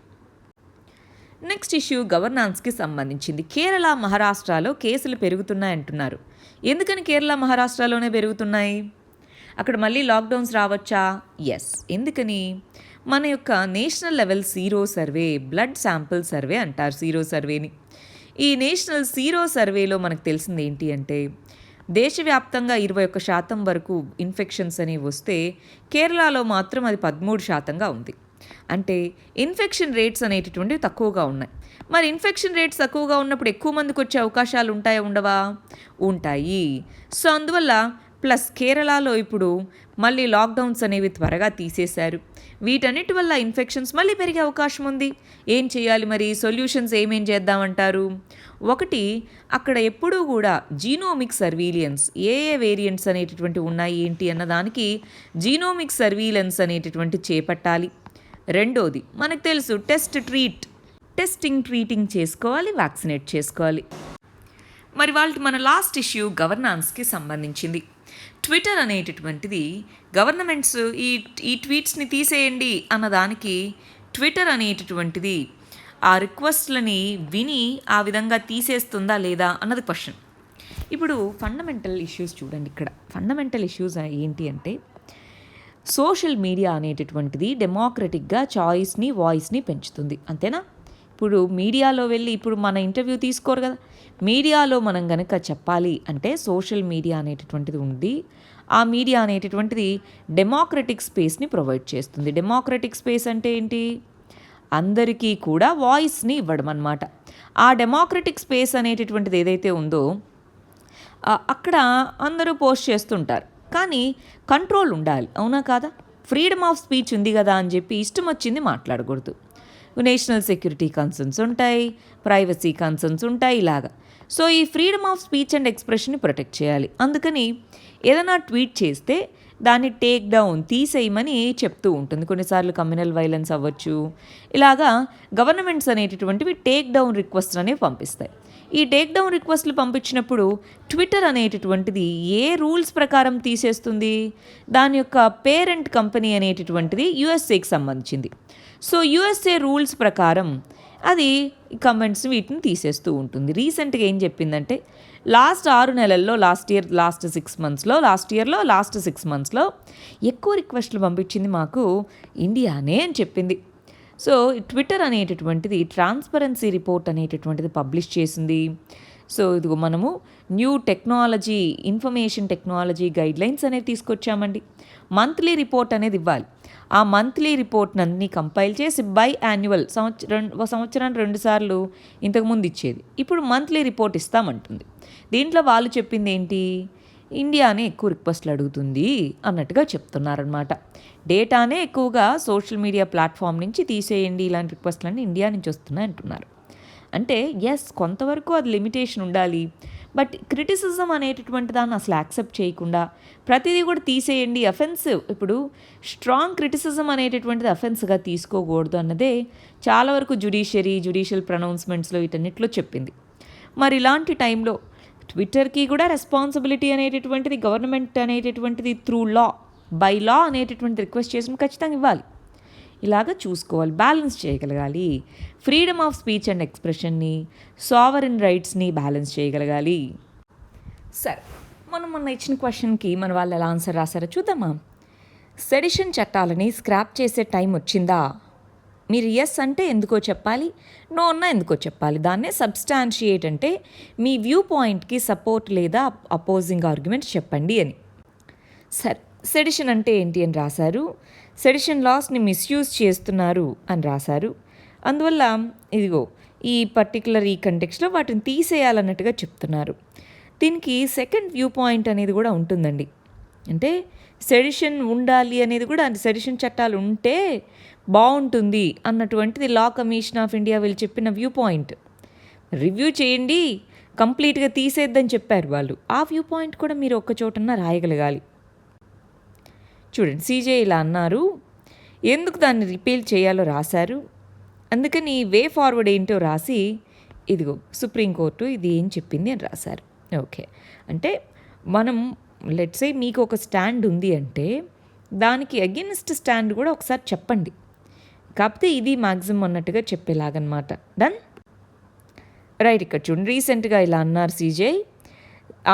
నెక్స్ట్ ఇష్యూ గవర్నాన్స్కి సంబంధించింది. కేరళ, మహారాష్ట్రలో కేసులు పెరుగుతున్నాయంటున్నారు. ఎందుకని కేరళ, మహారాష్ట్రలోనే పెరుగుతున్నాయి? అక్కడ మళ్ళీ లాక్డౌన్స్ రావచ్చా? ఎస్. ఎందుకని? మన యొక్క national level sero survey, blood sample survey అంటారు సీరో సర్వేని. ఈ నేషనల్ సీరో సర్వేలో మనకు తెలిసింది ఏంటి అంటే, దేశవ్యాప్తంగా 21% వరకు ఇన్ఫెక్షన్స్ అనేవి వస్తే కేరళలో మాత్రం అది 13%గా ఉంది. అంటే ఇన్ఫెక్షన్ రేట్స్ అనేటటువంటివి తక్కువగా ఉన్నాయి. మరి ఇన్ఫెక్షన్ రేట్స్ తక్కువగా ఉన్నప్పుడు ఎక్కువ మందికి వచ్చే అవకాశాలు ఉంటాయా, ఉండవా? ఉంటాయి. సో అందువల్ల ప్లస్ కేరళలో ఇప్పుడు మళ్ళీ లాక్డౌన్స్ అనేవి త్వరగా తీసేశారు. వీటన్నిటి వల్ల ఇన్ఫెక్షన్స్ మళ్ళీ పెరిగే అవకాశం ఉంది. ఏం చేయాలి మరి? సొల్యూషన్స్ ఏమేం చేద్దామంటారు? ఒకటి, అక్కడ ఎప్పుడూ కూడా జీనోమిక్ సర్వీలియన్స్, ఏ వేరియంట్స్ అనేటటువంటి ఉన్నాయి ఏంటి అన్నదానికి జీనోమిక్ సర్వీలెన్స్ అనేటటువంటి చేపట్టాలి. రెండోది, మనకు తెలుసు ట్రీటింగ్ చేసుకోవాలి, వ్యాక్సినేట్ చేసుకోవాలి. మరి మన లాస్ట్ ఇష్యూ గవర్నాన్స్కి సంబంధించింది. ట్విట్టర్ అనేటటువంటిది గవర్నమెంట్స్ ఈ ట్వీట్స్ని తీసేయండి అన్నదానికి ట్విట్టర్ అనేటటువంటిది ఆ రిక్వెస్ట్లని విని ఆ విధంగా తీసేస్తుందా లేదా అన్నది క్వశ్చన్. ఇప్పుడు ఫండమెంటల్ ఇష్యూస్ చూడండి. ఇక్కడ ఫండమెంటల్ ఇష్యూస్ ఏంటి అంటే, సోషల్ మీడియా అనేటటువంటిది డెమోక్రటిక్గా చాయిస్ని, వాయిస్ని పెంచుతుంది, అంతేనా? ఇప్పుడు మీడియాలో వెళ్ళి ఇప్పుడు మన ఇంటర్వ్యూ తీసుకోరు కదా, మీడియాలో మనం కనుక చెప్పాలి అంటే సోషల్ మీడియా అనేటటువంటిది ఉంది. ఆ మీడియా అనేటటువంటిది డెమోక్రటిక్ స్పేస్ని ప్రొవైడ్ చేస్తుంది. డెమోక్రటిక్ స్పేస్ అంటే ఏంటి? అందరికీ కూడా వాయిస్ని ఇవ్వడం అన్నమాట. ఆ డెమోక్రటిక్ స్పేస్ అనేటటువంటిది ఏదైతే ఉందో అక్కడ అందరూ పోస్ట్ చేస్తుంటారు, కానీ కంట్రోల్ ఉండాలి, అవునా కాదా? ఫ్రీడమ్ ఆఫ్ స్పీచ్ ఉంది కదా అని చెప్పి ఇష్టం వచ్చింది మాట్లాడకూడదు. నేషనల్ సెక్యూరిటీ కన్సర్న్స్ ఉంటాయి, ప్రైవసీ కన్సర్న్స్ ఉంటాయి, ఇలాగా. సో ఈ ఫ్రీడమ్ ఆఫ్ స్పీచ్ అండ్ ఎక్స్ప్రెషన్ని ప్రొటెక్ట్ చేయాలి. అందుకని ఏదైనా ట్వీట్ చేస్తే దాన్ని టేక్ డౌన్ తీసేయమని చెప్తూ ఉంటుంది. కొన్నిసార్లు కమ్యూనల్ వైలెన్స్ అవ్వచ్చు. ఇలాగా గవర్నమెంట్స్ అనేటటువంటివి టేక్ డౌన్ రిక్వెస్ట్ అనేవి పంపిస్తాయి. ఈ టేక్ డౌన్ రిక్వెస్ట్లు పంపించినప్పుడు ట్విట్టర్ అనేటటువంటిది ఏ రూల్స్ ప్రకారం తీసేస్తుంది? దాని యొక్క పేరెంట్ కంపెనీ అనేటటువంటిది యుఎస్ఏకి సంబంధించింది. సో యుఎస్ఏ రూల్స్ ప్రకారం అది కమెంట్స్ వీటిని తీసేస్తూ ఉంటుంది. రీసెంట్గా ఏం చెప్పిందంటే లాస్ట్ 6 నెలల్లో లాస్ట్ ఇయర్లో లాస్ట్ 6 మంత్స్లో ఎక్కువ రిక్వెస్ట్లు పంపించింది మాకు ఇండియానే అని చెప్పింది. సో ట్విట్టర్ అనేటటువంటిది ట్రాన్స్పరెన్సీ రిపోర్ట్ అనేటటువంటిది పబ్లిష్ చేసింది. సో ఇదిగో మనము new technology information technology guidelines అనేవి తీసుకొచ్చామండి. మంత్లీ రిపోర్ట్ అనేది ఇవ్వాలి. ఆ మంత్లీ రిపోర్ట్ని కంపైల్ చేసి బై యాన్యువల్ సంవత్సరానికి 2 సార్లు ఇంతకుముందు ఇచ్చేది, ఇప్పుడు మంత్లీ రిపోర్ట్ ఇస్తామంటుంది. దీంట్లో వాళ్ళు చెప్పింది ఏంటి? ఇండియానే ఎక్కువ రిక్వెస్ట్లు అడుగుతుంది అన్నట్టుగా చెప్తున్నారనమాట. డేటానే ఎక్కువగా సోషల్ మీడియా ప్లాట్ఫామ్ నుంచి తీసేయండి, ఇలాంటి రిక్వెస్ట్లన్నీ ఇండియా నుంచి వస్తున్నాయి అంటున్నారు. అంటే ఎస్, కొంతవరకు అది లిమిటేషన్ ఉండాలి. బట్ క్రిటిసిజం అనేటటువంటి దాన్ని అసలు యాక్సెప్ట్ చేయకుండా ప్రతిదీ కూడా తీసేయండి, అఫెన్సివ్. ఇప్పుడు స్ట్రాంగ్ క్రిటిసిజం అనేటటువంటిది అఫెన్స్గా తీసుకోకూడదు అన్నదే చాలా వరకు జ్యుడిషియల్ ప్రొనౌన్స్మెంట్స్లో వీటన్నిటిలో చెప్పింది. మరి ఇలాంటి టైంలో ట్విట్టర్కి కూడా రెస్పాన్సిబిలిటీ అనేటటువంటిది గవర్నమెంట్ అనేటటువంటిది త్రూ లా బై లా అనేటటువంటి రిక్వెస్ట్ చేసిన ఖచ్చితంగా ఇవ్వాలి. ఇలాగ చూసుకోవాలి, బ్యాలెన్స్ చేయగలగాలి. ఫ్రీడమ్ ఆఫ్ స్పీచ్ అండ్ ఎక్స్ప్రెషన్ని, సావరిన్ రైట్స్ని బ్యాలెన్స్ చేయగలగాలి. సరే, మనం మొన్న ఇచ్చిన క్వశ్చన్కి మన వాళ్ళు ఎలా ఆన్సర్ రాశారో చూద్దామా? సెడిషన్ చట్టాలని స్క్రాప్ చేసే టైం వచ్చిందా? మీరు ఎస్ అంటే ఎందుకో చెప్పాలి, నో అన్నా ఎందుకో చెప్పాలి. దాన్నే సబ్స్టాన్షియేట్ అంటే మీ వ్యూ పాయింట్కి సపోర్ట్ లేదా అపోజింగ్ ఆర్గ్యుమెంట్ చెప్పండి అని. సరే, సెడిషన్ అంటే ఏంటి అని రాశారు. సెడిషన్ లాస్ని మిస్యూజ్ చేస్తున్నారు అని రాశారు. అందువల్ల ఇదిగో ఈ పర్టికులర్ ఈ కంటెక్స్లో వాటిని తీసేయాలన్నట్టుగా చెప్తున్నారు. దీనికి సెకండ్ వ్యూ పాయింట్ అనేది కూడా ఉంటుందండి. అంటే సెడిషన్ ఉండాలి అనేది కూడా, సెడిషన్ చట్టాలు ఉంటే బాగుంటుంది అన్నటువంటిది లా కమిషన్ ఆఫ్ ఇండియా వీళ్ళు చెప్పిన వ్యూ పాయింట్. రివ్యూ చేయండి, కంప్లీట్గా తీసేద్దని చెప్పారు వాళ్ళు. ఆ వ్యూ పాయింట్ కూడా మీరు ఒక్క చోటన్నా రాయగలగాలి. చూడండి, సీజే ఇలా అన్నారు, ఎందుకు దాన్ని రిపీల్ చేయాలో రాశారు. అందుకని వే ఫార్వర్డ్ ఏంటో రాసి ఇదిగో సుప్రీంకోర్టు ఇది ఏం చెప్పింది అని రాశారు. ఓకే, అంటే మనం లెట్సే మీకు ఒక స్టాండ్ ఉంది అంటే దానికి అగెనిస్ట్ స్టాండ్ కూడా ఒకసారి చెప్పండి. కాకపోతే ఇది మ్యాక్సిమం అన్నట్టుగా చెప్పేలాగనమాట. Done, right. ఇక్కడ చూడండి, రీసెంట్గా ఇలా అన్నారు సీజే,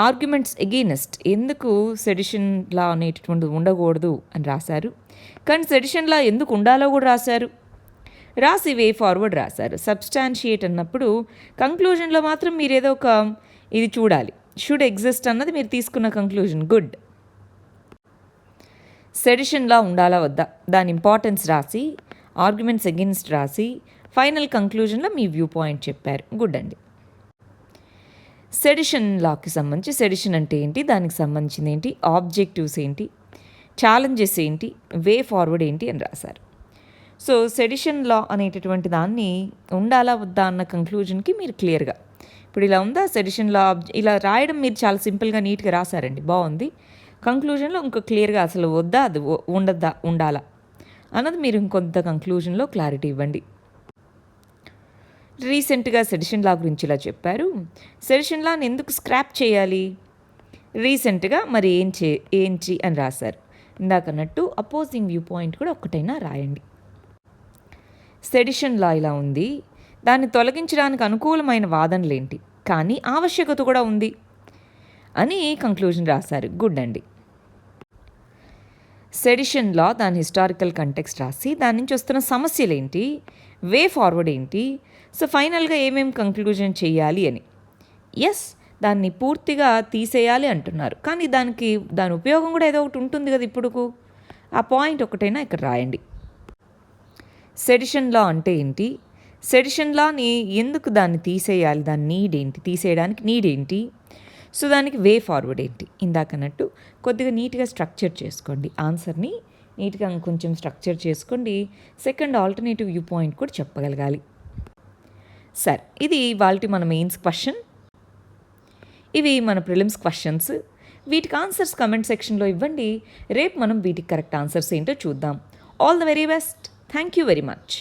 ఆర్గ్యుమెంట్స్ ఎగెయినెస్ట్ ఎందుకు సెడిషన్ లా అనేటటువంటిది ఉండకూడదు అని రాశారు. కానీ సెడిషన్ లా ఎందుకు ఉండాలో కూడా రాశారు. రాసి వే ఫార్వర్డ్ రాశారు. సబ్స్టాన్షియేట్ అన్నప్పుడు కంక్లూజన్లో మాత్రం మీరు ఏదో ఒక ఇది చూడాలి, షుడ్ ఎగ్జిస్ట్ అన్నది మీరు తీసుకున్న కంక్లూజన్ గుడ్. సెడిషన్ లా ఉండాలా వద్దా దాని ఇంపార్టెన్స్ రాసి, ఆర్గ్యుమెంట్స్ ఎగెయిన్స్ట్ రాసి, ఫైనల్ కంక్లూజన్లో మీ వ్యూ పాయింట్ చెప్పారు. గుడ్ అండి. సెడిషన్ లాకి సంబంధించి సెడిషన్ అంటే ఏంటి, దానికి సంబంధించింది ఏంటి, ఆబ్జెక్టివ్స్ ఏంటి, ఛాలెంజెస్ ఏంటి, వే ఫార్వర్డ్ ఏంటి అని రాశారు. సో సెడిషన్ లా అనేటటువంటి దాన్ని ఉండాలా వద్దా అన్న కంక్లూజన్కి మీరు క్లియర్గా ఇప్పుడు ఇలా ఉందా సెడిషన్ లా, ఇలా రాయడం మీరు చాలా సింపుల్గా నీట్గా రాశారండి, బాగుంది. కంక్లూజన్లో ఇంకో క్లియర్గా అసలు వద్దా, అది ఉండద్దా, ఉండాలా అన్నది మీరు ఇంకొంత కంక్లూజన్లో క్లారిటీ ఇవ్వండి. రీసెంట్గా సెడిషన్ లా గురించి ఇలా చెప్పారు. సెడిషన్ లాని ఎందుకు స్క్రాప్ చేయాలి, రీసెంట్గా మరి ఏంటి అని రాశారు. ఇందాకన్నట్టు అపోజింగ్ వ్యూ పాయింట్ కూడా ఒక్కటైనా రాయండి. సెడిషన్ లా ఇలా ఉంది, దాన్ని తొలగించడానికి అనుకూలమైన వాదనలేంటి, కానీ ఆవశ్యకత కూడా ఉంది అని కంక్లూజన్ రాశారు. గుడ్ అండి. సెడిషన్ లా దాని హిస్టారికల్ కంటెక్స్ట్ రాసి దాని నుంచి వస్తున్న సమస్యలు ఏంటి, వే ఫార్వర్డ్ ఏంటి, సో ఫైనల్గా ఏమేమి కంక్లూజన్ చేయాలి అని. ఎస్, దాన్ని పూర్తిగా తీసేయాలి అంటున్నారు, కానీ దాని ఉపయోగం కూడా ఏదో ఒకటి ఉంటుంది కదా ఇప్పుడు. ఆ పాయింట్ ఒకటైనా ఇక్కడ రాయండి. సెడిషన్ లా అంటే ఏంటి, సెడిషన్ లాని ఎందుకు దాన్ని తీసేయాలి, దాని నీడ్ ఏంటి, తీసేయడానికి నీడ్ ఏంటి, సో దానికి వే ఫార్వర్డ్ ఏంటి. ఇందాకన్నట్టు కొద్దిగా నీట్గా స్ట్రక్చర్ చేసుకోండి ఆన్సర్ని, నీట్గా కొంచెం స్ట్రక్చర్ చేసుకోండి. సెకండ్ ఆల్టర్నేటివ్ వ్యూ పాయింట్ కూడా చెప్పగలగాలి. సరే, ఇది ఇవాల్టి మన మెయిన్స్ క్వశ్చన్, ఇవి మన ప్రిలిమ్స్ క్వశ్చన్స్. వీటికి ఆన్సర్స్ కమెంట్ సెక్షన్లో ఇవ్వండి. రేపు మనం వీటికి కరెక్ట్ ఆన్సర్స్ ఏంటో చూద్దాం. All the very best. Thank you very much.